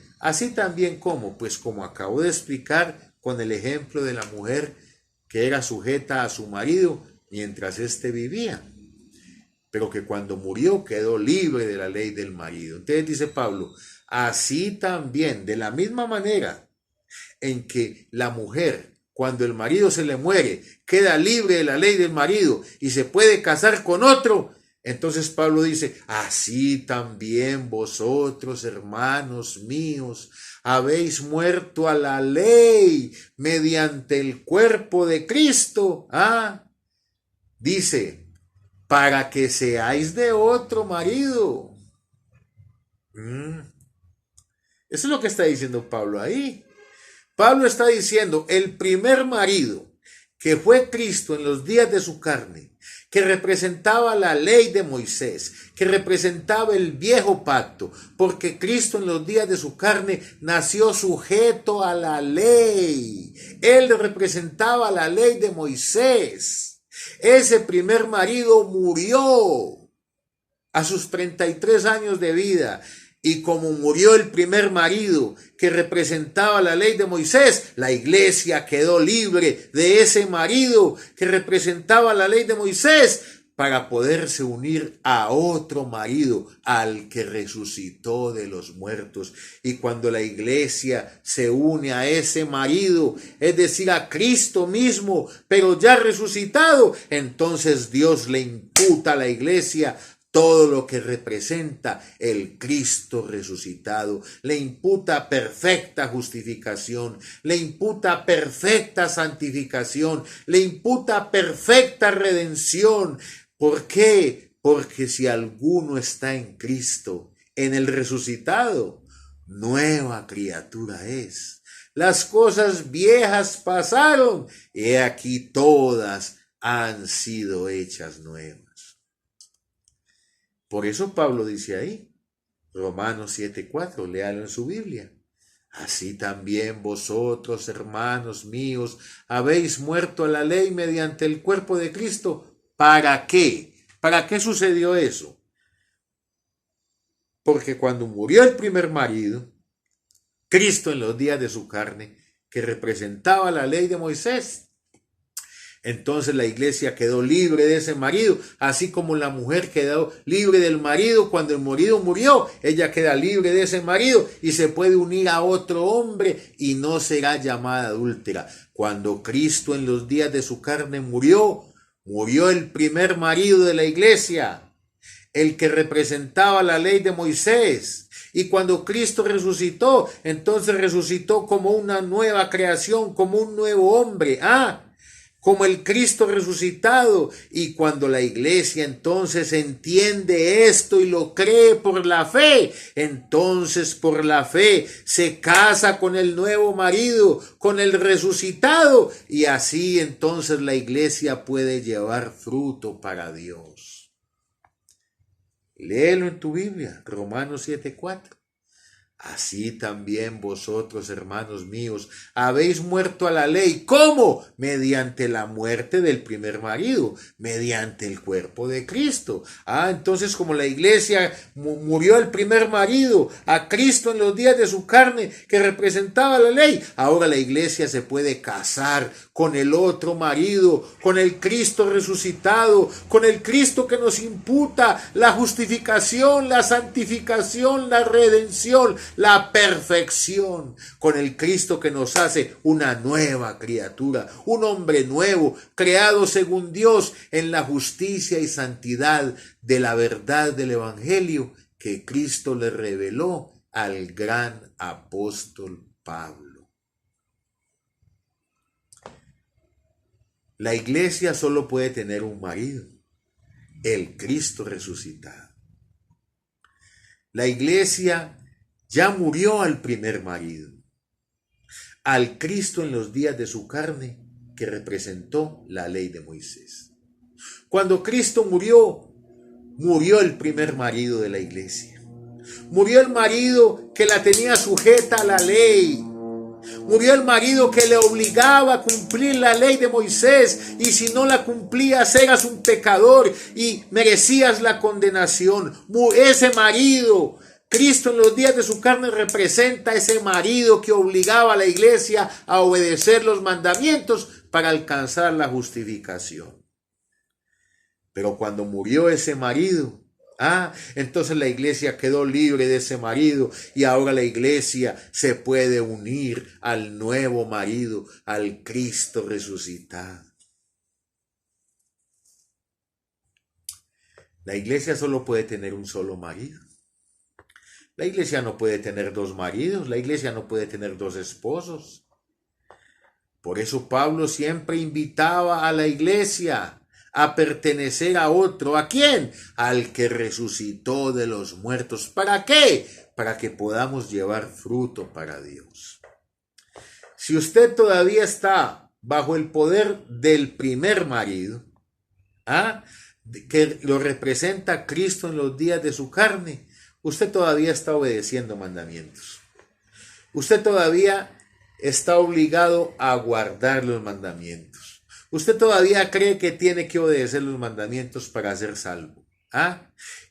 ¿cómo? Pues como acabo de explicar con el ejemplo de la mujer que era sujeta a su marido mientras éste vivía. pero que cuando murió quedó libre de la ley del marido. Entonces dice Pablo, así también, de la misma manera en que la mujer, cuando el marido se le muere, queda libre de la ley del marido y se puede casar con otro, entonces Pablo dice, así también vosotros, hermanos míos, habéis muerto a la ley mediante el cuerpo de Cristo. Dice, para que seáis de otro marido. Eso es lo que está diciendo Pablo ahí. Pablo está diciendo, el primer marido que fue Cristo en los días de su carne, que representaba la ley de Moisés, que representaba el viejo pacto, porque Cristo en los días de su carne nació sujeto a la ley. Él representaba la ley de Moisés. Ese primer marido murió a sus 33 años de vida. Y como murió el primer marido que representaba la ley de Moisés, la iglesia quedó libre de ese marido que representaba la ley de Moisés para poderse unir a otro marido, al que resucitó de los muertos. Y cuando la iglesia se une a ese marido, es decir, a Cristo mismo, pero ya resucitado, entonces Dios le imputa a la iglesia todo lo que representa el Cristo resucitado. Le imputa perfecta justificación, le imputa perfecta santificación, le imputa perfecta redención. ¿Por qué? Porque si alguno está en Cristo, en el resucitado, nueva criatura es. Las cosas viejas pasaron, y aquí todas han sido hechas nuevas. Por eso Pablo dice ahí, Romanos 7:4, léalo en su Biblia. Así también vosotros, hermanos míos, habéis muerto a la ley mediante el cuerpo de Cristo. ¿Para qué? ¿Para qué sucedió eso? Porque cuando murió el primer marido, Cristo en los días de su carne, que representaba la ley de Moisés, entonces la iglesia quedó libre de ese marido, así como la mujer quedó libre del marido cuando el marido murió. Ella queda libre de ese marido y se puede unir a otro hombre y no será llamada adúltera. Cuando Cristo en los días de su carne murió el primer marido de la iglesia, el que representaba la ley de Moisés. Y cuando Cristo resucitó, entonces resucitó como una nueva creación, como un nuevo hombre. Como el Cristo resucitado. Y cuando la iglesia entonces entiende esto y lo cree por la fe, entonces por la fe se casa con el nuevo marido, con el resucitado, y así entonces la iglesia puede llevar fruto para Dios. Léelo en tu Biblia, Romanos 7:4. Así también vosotros, hermanos míos, habéis muerto a la ley. ¿Cómo? Mediante la muerte del primer marido, mediante el cuerpo de Cristo. Entonces como la iglesia murió el primer marido, a Cristo en los días de su carne, que representaba la ley, ahora la iglesia se puede casar con el otro marido, con el Cristo resucitado, con el Cristo que nos imputa la justificación, la santificación, la redención, la perfección, con el Cristo que nos hace una nueva criatura, un hombre nuevo, creado según Dios en la justicia y santidad de la verdad del Evangelio que Cristo le reveló al gran apóstol Pablo. La iglesia solo puede tener un marido, el Cristo resucitado. La iglesia ya murió al primer marido, al Cristo en los días de su carne, que representó la ley de Moisés. Cuando Cristo murió el primer marido de la iglesia. Murió el marido que la tenía sujeta a la ley. Murió el marido que le obligaba a cumplir la ley de Moisés, y si no la cumplías eras un pecador y merecías la condenación. Ese marido, Cristo en los días de su carne, representa ese marido que obligaba a la iglesia a obedecer los mandamientos para alcanzar la justificación. Pero cuando murió ese marido, entonces la iglesia quedó libre de ese marido y ahora la iglesia se puede unir al nuevo marido, al Cristo resucitado. La iglesia solo puede tener un solo marido. La iglesia no puede tener dos maridos, la iglesia no puede tener dos esposos. Por eso Pablo siempre invitaba a la iglesia a pertenecer a otro. ¿A quién? Al que resucitó de los muertos. ¿Para qué? Para que podamos llevar fruto para Dios. Si usted todavía está bajo el poder del primer marido, que lo representa Cristo en los días de su carne, usted todavía está obedeciendo mandamientos. Usted todavía está obligado a guardar los mandamientos. Usted todavía cree que tiene que obedecer los mandamientos para ser salvo.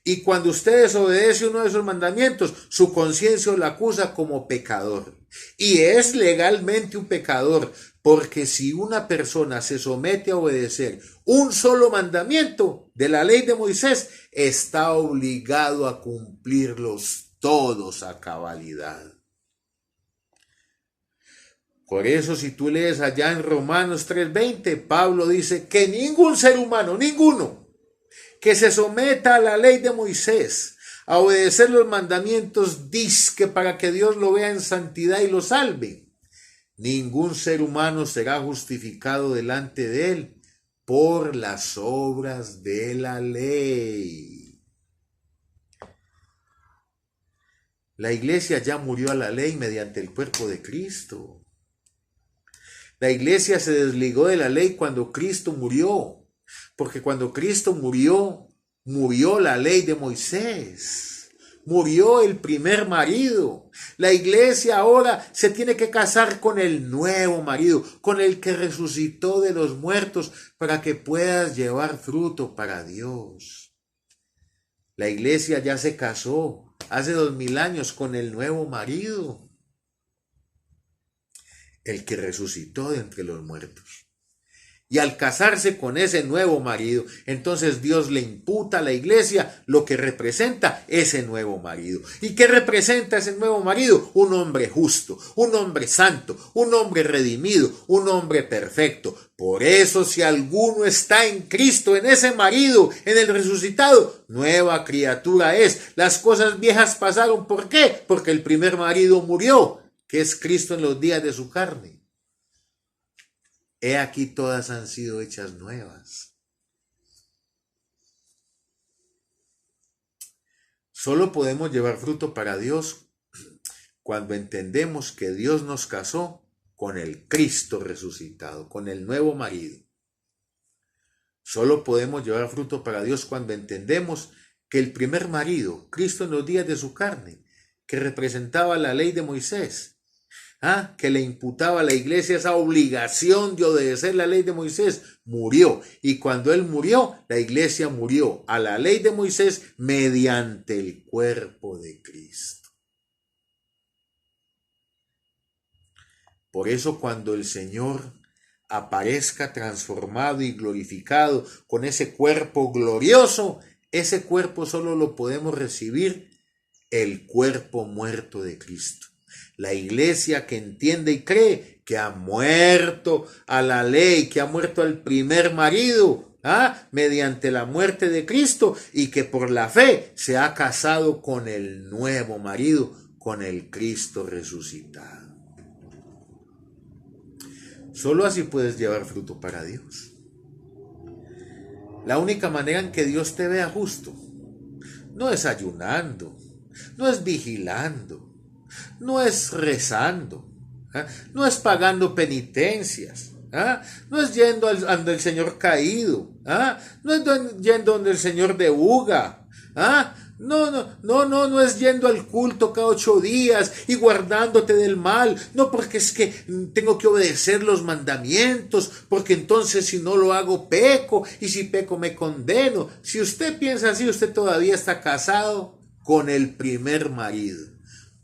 Y cuando usted desobedece uno de esos mandamientos, su conciencia lo acusa como pecador. Y es legalmente un pecador, porque si una persona se somete a obedecer un solo mandamiento de la ley de Moisés, está obligado a cumplirlos todos a cabalidad. Por eso, si tú lees allá en Romanos 3:20, Pablo dice que ningún ser humano, ninguno, que se someta a la ley de Moisés, a obedecer los mandamientos, dizque para que Dios lo vea en santidad y lo salve. Ningún ser humano será justificado delante de él por las obras de la ley. La iglesia ya murió a la ley mediante el cuerpo de Cristo. La iglesia se desligó de la ley cuando Cristo murió, porque cuando Cristo murió, murió la ley de Moisés, murió el primer marido. La iglesia ahora se tiene que casar con el nuevo marido, con el que resucitó de los muertos, para que puedas llevar fruto para Dios. La iglesia ya se casó hace 2000 años con el nuevo marido, el que resucitó de entre los muertos. Y al casarse con ese nuevo marido, entonces Dios le imputa a la iglesia lo que representa ese nuevo marido. ¿Y qué representa ese nuevo marido? Un hombre justo, un hombre santo, un hombre redimido, un hombre perfecto. Por eso, si alguno está en Cristo, en ese marido, en el resucitado, nueva criatura es. Las cosas viejas pasaron. ¿Por qué? Porque el primer marido murió, que es Cristo en los días de su carne. He aquí todas han sido hechas nuevas. Solo podemos llevar fruto para Dios cuando entendemos que Dios nos casó con el Cristo resucitado, con el nuevo marido. Solo podemos llevar fruto para Dios cuando entendemos que el primer marido, Cristo en los días de su carne, que representaba la ley de Moisés, que le imputaba a la iglesia esa obligación de obedecer la ley de Moisés, murió. Y cuando él murió, la iglesia murió a la ley de Moisés mediante el cuerpo de Cristo. Por eso, cuando el Señor aparezca transformado y glorificado con ese cuerpo glorioso, ese cuerpo solo lo podemos recibir el cuerpo muerto de Cristo. La iglesia que entiende y cree que ha muerto a la ley, que ha muerto al primer marido, mediante la muerte de Cristo, y que por la fe se ha casado con el nuevo marido, con el Cristo resucitado. Solo así puedes llevar fruto para Dios. La única manera en que Dios te vea justo no es ayunando, no es vigilando, no es rezando, no es pagando penitencias, no es yendo ante el Señor caído, no es yendo donde el Señor de Uga, no es yendo al culto cada 8 días y guardándote del mal. No, porque es que tengo que obedecer los mandamientos, porque entonces si no lo hago peco, y si peco me condeno. Si usted piensa así, usted todavía está casado con el primer marido.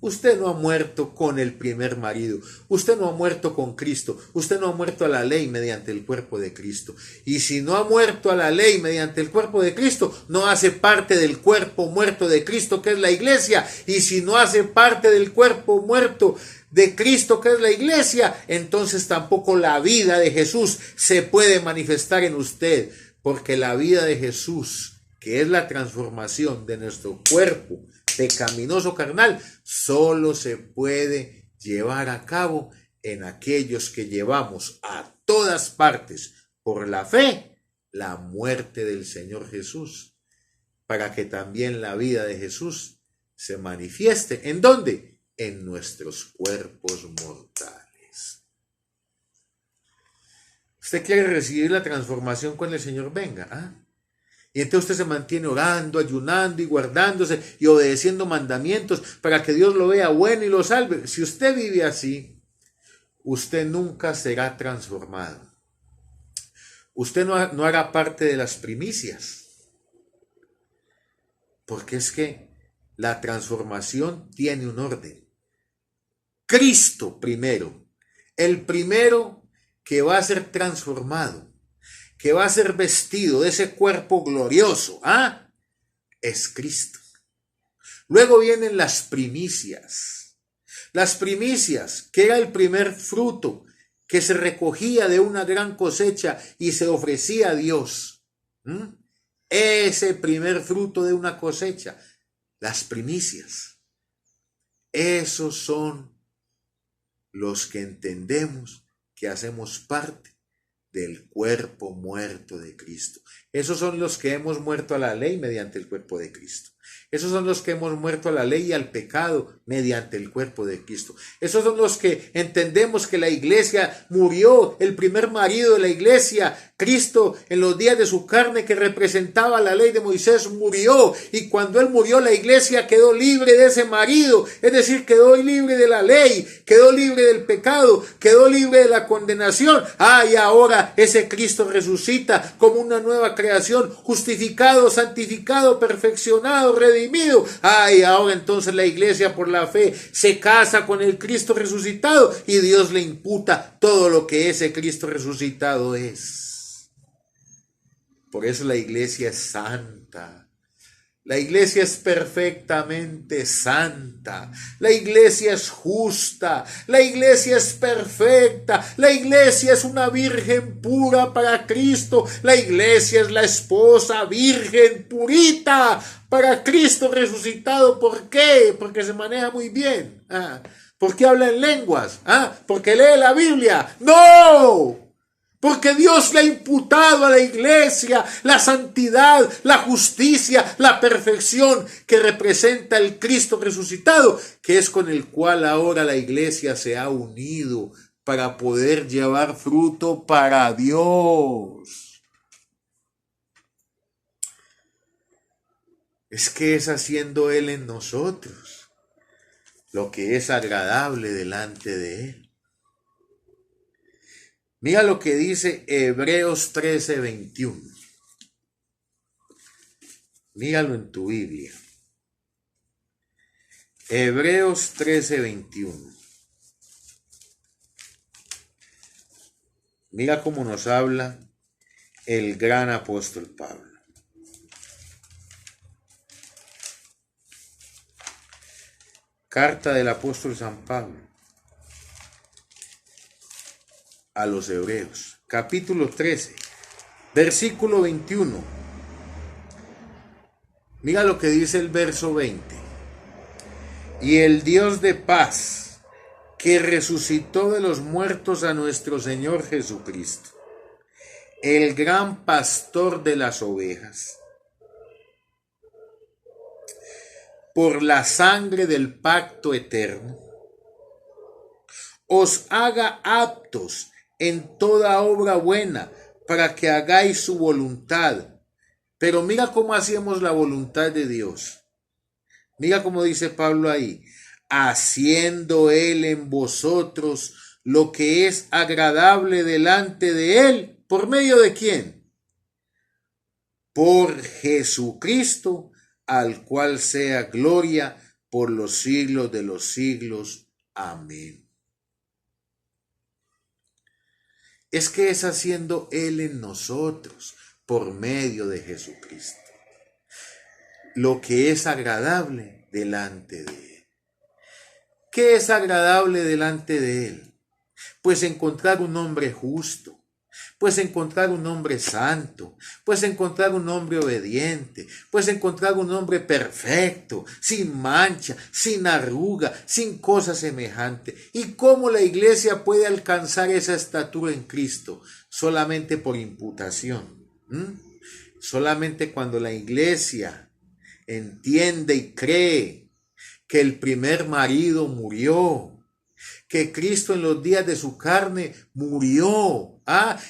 Usted no ha muerto con el primer marido, usted no ha muerto con Cristo, usted no ha muerto a la ley mediante el cuerpo de Cristo. Y si no ha muerto a la ley mediante el cuerpo de Cristo, no hace parte del cuerpo muerto de Cristo, que es la iglesia. Y si no hace parte del cuerpo muerto de Cristo, que es la iglesia, entonces tampoco la vida de Jesús se puede manifestar en usted, porque la vida de Jesús, que es la transformación de nuestro cuerpo pecaminoso carnal, solo se puede llevar a cabo en aquellos que llevamos a todas partes por la fe la muerte del Señor Jesús, para que también la vida de Jesús se manifieste. ¿En dónde? En nuestros cuerpos mortales. ¿Usted quiere recibir la transformación cuando el Señor venga? ¿Ah? Y entonces usted se mantiene orando, ayunando y guardándose y obedeciendo mandamientos para que Dios lo vea bueno y lo salve. Si usted vive así, usted nunca será transformado. Usted no hará parte de las primicias. Porque es que la transformación tiene un orden. Cristo primero, el primero que va a ser transformado, que va a ser vestido de ese cuerpo glorioso, es Cristo. Luego vienen las primicias. Las primicias, que era el primer fruto que se recogía de una gran cosecha y se ofrecía a Dios. Ese primer fruto de una cosecha, las primicias. Esos son los que entendemos que hacemos parte del cuerpo muerto de Cristo. Esos son los que hemos muerto a la ley mediante el cuerpo de Cristo. Esos son los que hemos muerto a la ley y al pecado mediante el cuerpo de Cristo. Esos son los que entendemos que la iglesia murió, el primer marido de la iglesia, Cristo, en los días de su carne, que representaba la ley de Moisés, murió, y cuando él murió la iglesia quedó libre de ese marido, es decir, quedó libre de la ley, quedó libre del pecado, quedó libre de la condenación. Y ahora ese Cristo resucita como una nueva creación, justificado, santificado, perfeccionado, redimido. Y ahora entonces la iglesia por la fe se casa con el Cristo resucitado y Dios le imputa todo lo que ese Cristo resucitado es. Por eso la iglesia es santa. La iglesia es perfectamente santa. La iglesia es justa. La iglesia es perfecta. La iglesia es una virgen pura para Cristo. La iglesia es la esposa virgen purita para Cristo resucitado. ¿Por qué? Porque se maneja muy bien. ¿Por qué habla en lenguas? ¿Porque lee la Biblia? ¡No! Porque Dios le ha imputado a la iglesia la santidad, la justicia, la perfección que representa el Cristo resucitado, que es con el cual ahora la iglesia se ha unido para poder llevar fruto para Dios. Es que es haciendo Él en nosotros lo que es agradable delante de Él. Mira lo que dice Hebreos 13:21. Míralo en tu Biblia. Hebreos 13:21. Mira cómo nos habla el gran apóstol Pablo. Carta del apóstol San Pablo a los Hebreos, capítulo 13, versículo 21. Mira lo que dice el verso 20. Y el Dios de paz, que resucitó de los muertos a nuestro Señor Jesucristo, el gran pastor de las ovejas, por la sangre del pacto eterno, os haga aptos en toda obra buena, para que hagáis su voluntad. Pero mira cómo hacemos la voluntad de Dios. Mira cómo dice Pablo ahí: haciendo Él en vosotros lo que es agradable delante de Él. ¿Por medio de quién? Por Jesucristo, al cual sea gloria por los siglos de los siglos. Amén. Es que es haciendo Él en nosotros, por medio de Jesucristo, lo que es agradable delante de Él. ¿Qué es agradable delante de Él? Pues encontrar un hombre justo, pues encontrar un hombre santo, pues encontrar un hombre obediente, pues encontrar un hombre perfecto, sin mancha, sin arruga, sin cosa semejante. ¿Y cómo la iglesia puede alcanzar esa estatura en Cristo? Solamente por imputación. Solamente cuando la iglesia entiende y cree que el primer marido murió, que Cristo en los días de su carne murió,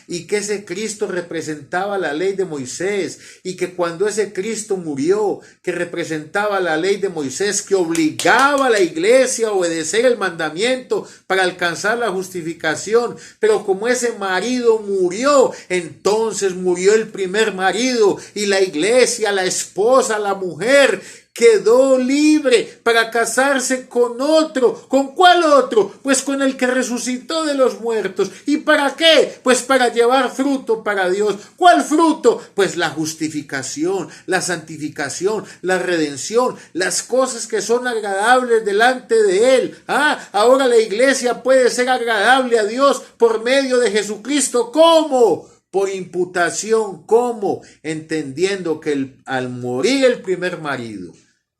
y que ese Cristo representaba la ley de Moisés, y que cuando ese Cristo murió, que representaba la ley de Moisés, que obligaba a la iglesia a obedecer el mandamiento para alcanzar la justificación, pero como ese marido murió, entonces murió el primer marido, y la iglesia, la esposa, la mujer, quedó libre para casarse con otro. ¿Con cuál otro? Pues con el que resucitó de los muertos. ¿Y para qué? Pues para llevar fruto para Dios. ¿Cuál fruto? Pues la justificación, la santificación, la redención, las cosas que son agradables delante de Él. Ahora la iglesia puede ser agradable a Dios por medio de Jesucristo. ¿Cómo? Por imputación. ¿Cómo? Entendiendo que al morir el primer marido,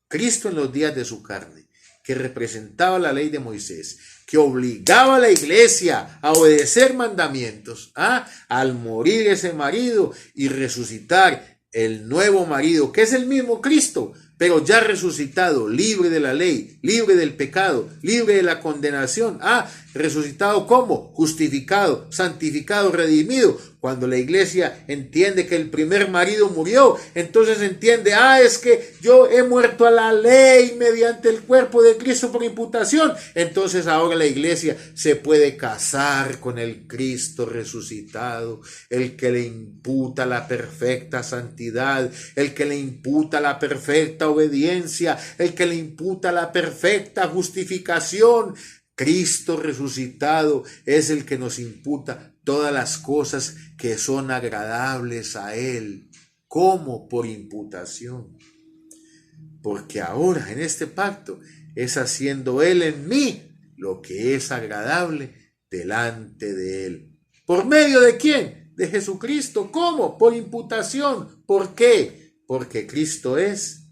Cristo en los días de su carne, que representaba la ley de Moisés, que obligaba a la iglesia a obedecer mandamientos, al morir ese marido y resucitar el nuevo marido, que es el mismo Cristo, pero ya resucitado, libre de la ley, libre del pecado, libre de la condenación. ¿Resucitado cómo? Justificado, santificado, redimido. Cuando la iglesia entiende que el primer marido murió, entonces entiende, es que yo he muerto a la ley mediante el cuerpo de Cristo por imputación. Entonces ahora la iglesia se puede casar con el Cristo resucitado, el que le imputa la perfecta santidad, el que le imputa la perfecta obediencia, el que le imputa la perfecta justificación. Cristo resucitado es el que nos imputa todas las cosas que son agradables a Él. ¿Cómo? Por imputación. Porque ahora en este pacto es haciendo Él en mí lo que es agradable delante de Él. ¿Por medio de quién? De Jesucristo. ¿Cómo? Por imputación. ¿Por qué? Porque Cristo es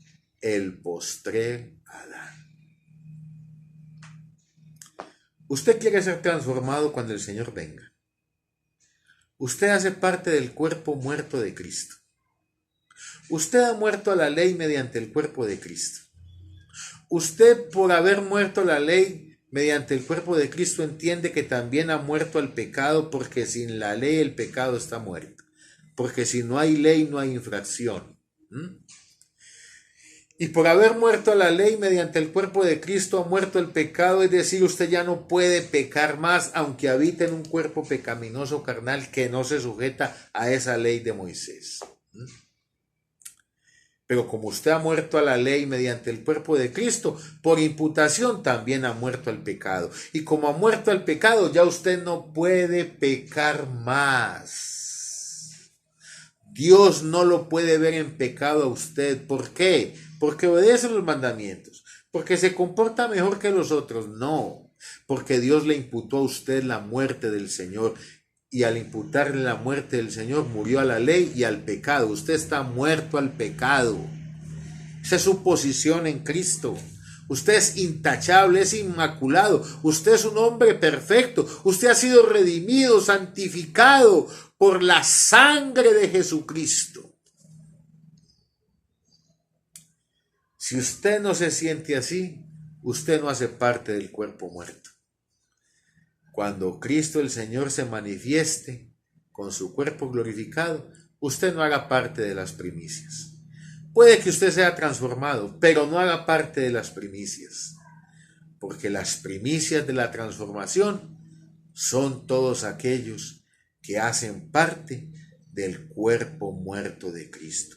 el postrer Adán. Usted quiere ser transformado cuando el Señor venga. Usted hace parte del cuerpo muerto de Cristo. Usted ha muerto a la ley mediante el cuerpo de Cristo. Usted, por haber muerto a la ley mediante el cuerpo de Cristo, entiende que también ha muerto al pecado, porque sin la ley el pecado está muerto. Porque si no hay ley no hay infracción. Y por haber muerto a la ley mediante el cuerpo de Cristo ha muerto el pecado, es decir, usted ya no puede pecar más, aunque habite en un cuerpo pecaminoso carnal que no se sujeta a esa ley de Moisés. Pero como usted ha muerto a la ley mediante el cuerpo de Cristo, por imputación también ha muerto al pecado. Y como ha muerto al pecado, ya usted no puede pecar más. Dios no lo puede ver en pecado a usted. ¿Por qué? Porque obedece los mandamientos. Porque se comporta mejor que los otros. No. Porque Dios le imputó a usted la muerte del Señor. Y al imputarle la muerte del Señor, murió a la ley y al pecado. Usted está muerto al pecado. Esa es su posición en Cristo. Usted es intachable, es inmaculado. Usted es un hombre perfecto. Usted ha sido redimido, santificado por la sangre de Jesucristo. Si usted no se siente así, usted no hace parte del cuerpo muerto. Cuando Cristo el Señor se manifieste con su cuerpo glorificado, usted no haga parte de las primicias. Puede que usted sea transformado, pero no haga parte de las primicias, porque las primicias de la transformación son todos aquellos que hacen parte del cuerpo muerto de Cristo.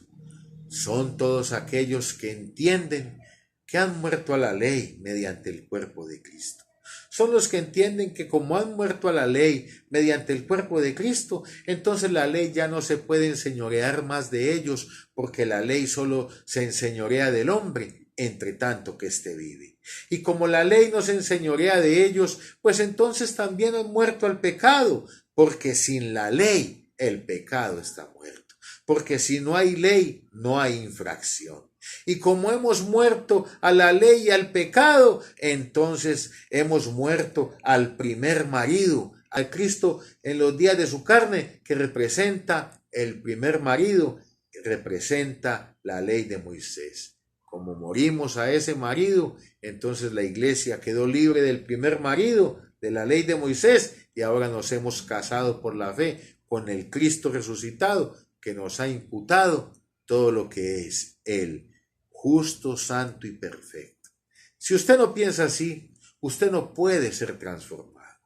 Son todos aquellos que entienden que han muerto a la ley mediante el cuerpo de Cristo. Son los que entienden que como han muerto a la ley mediante el cuerpo de Cristo, entonces la ley ya no se puede enseñorear más de ellos, porque la ley solo se enseñorea del hombre, entre tanto que éste vive. Y como la ley no se enseñorea de ellos, pues entonces también han muerto al pecado, porque sin la ley el pecado está muerto. Porque si no hay ley, no hay infracción. Y como hemos muerto a la ley y al pecado, entonces hemos muerto al primer marido, al Cristo en los días de su carne, que representa el primer marido, que representa la ley de Moisés. Como morimos a ese marido, entonces la iglesia quedó libre del primer marido, de la ley de Moisés, y ahora nos hemos casado por la fe con el Cristo resucitado, que nos ha imputado todo lo que es Él, justo, santo y perfecto. Si usted no piensa así, usted no puede ser transformado.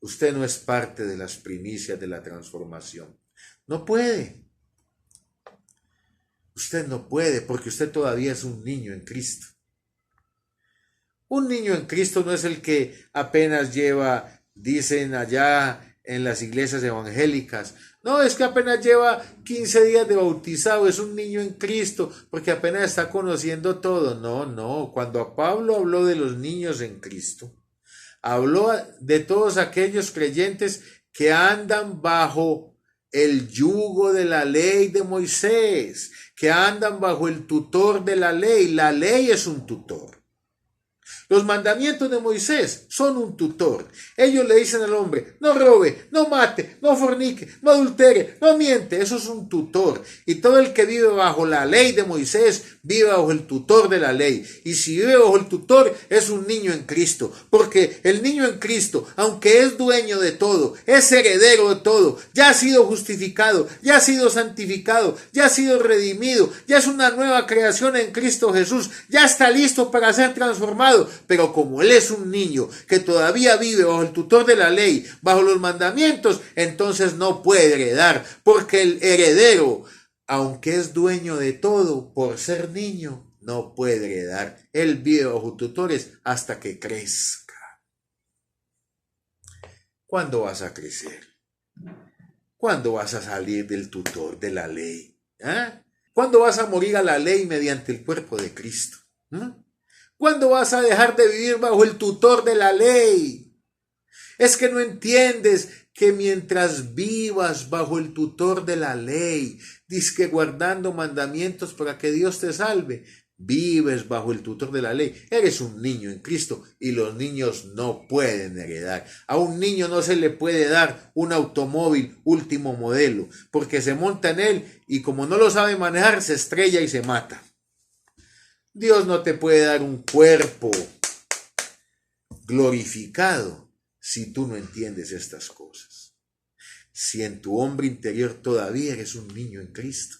Usted no es parte de las primicias de la transformación. No puede. Usted no puede porque usted todavía es un niño en Cristo. Un niño en Cristo no es el que apenas lleva, dicen allá en las iglesias evangélicas, no, es que apenas lleva 15 días de bautizado, es un niño en Cristo, porque apenas está conociendo todo. No, cuando a Pablo habló de los niños en Cristo, habló de todos aquellos creyentes que andan bajo el yugo de la ley de Moisés, que andan bajo el tutor de la ley es un tutor. Los mandamientos de Moisés son un tutor. Ellos le dicen al hombre, no robe, no mate, no fornique, no adultere, no miente. Eso es un tutor. Y todo el que vive bajo la ley de Moisés vive bajo el tutor de la ley. Y si vive bajo el tutor es un niño en Cristo. Porque el niño en Cristo, aunque es dueño de todo, es heredero de todo, ya ha sido justificado, ya ha sido santificado, ya ha sido redimido, ya es una nueva creación en Cristo Jesús, ya está listo para ser transformado. Pero como él es un niño que todavía vive bajo el tutor de la ley, bajo los mandamientos, entonces no puede heredar, porque el heredero, aunque es dueño de todo, por ser niño, no puede heredar. Él vive bajo tutores hasta que crezca. ¿Cuándo vas a crecer? ¿Cuándo vas a salir del tutor de la ley? ¿Cuándo vas a morir a la ley mediante el cuerpo de Cristo? ¿Cuándo vas a dejar de vivir bajo el tutor de la ley? Es que no entiendes que mientras vivas bajo el tutor de la ley, dizque guardando mandamientos para que Dios te salve, vives bajo el tutor de la ley. Eres un niño en Cristo y los niños no pueden heredar. A un niño no se le puede dar un automóvil último modelo, porque se monta en él y como no lo sabe manejar, se estrella y se mata. Dios no te puede dar un cuerpo glorificado si tú no entiendes estas cosas. Si en tu hombre interior todavía eres un niño en Cristo,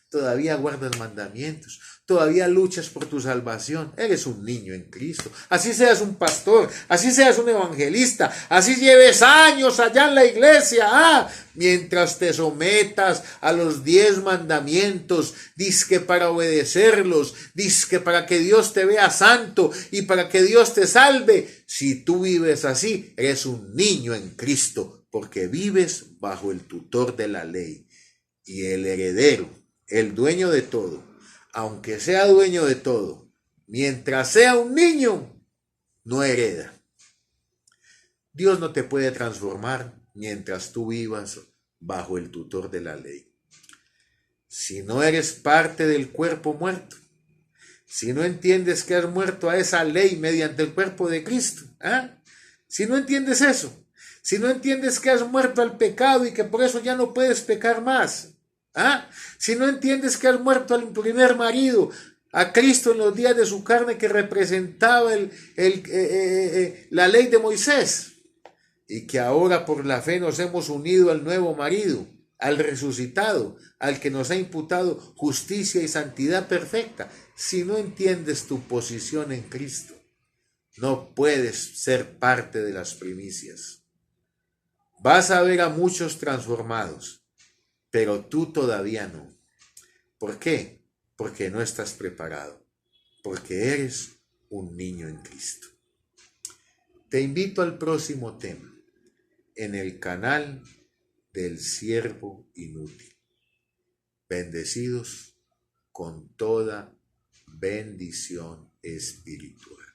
todavía guardas mandamientos, todavía luchas por tu salvación, eres un niño en Cristo. Así seas un pastor, así seas un evangelista, así lleves años allá en la iglesia, mientras te sometas a los 10 mandamientos, dizque para obedecerlos, dizque para que Dios te vea santo y para que Dios te salve. Si tú vives así, eres un niño en Cristo, porque vives bajo el tutor de la ley. Y el heredero, el dueño de todo, aunque sea dueño de todo, mientras sea un niño, no hereda. Dios no te puede transformar mientras tú vivas bajo el tutor de la ley. Si no eres parte del cuerpo muerto, si no entiendes que has muerto a esa ley mediante el cuerpo de Cristo, si no entiendes eso, si no entiendes que has muerto al pecado y que por eso ya no puedes pecar más, si no entiendes que has muerto al primer marido, a Cristo en los días de su carne que representaba la ley de Moisés, y que ahora por la fe nos hemos unido al nuevo marido, al resucitado, al que nos ha imputado justicia y santidad perfecta. Si no entiendes tu posición en Cristo, no puedes ser parte de las primicias. Vas a ver a muchos transformados, pero tú todavía no. ¿Por qué? Porque no estás preparado. porque eres un niño en Cristo. Te invito al próximo tema, en el canal del siervo inútil. Bendecidos con toda bendición espiritual.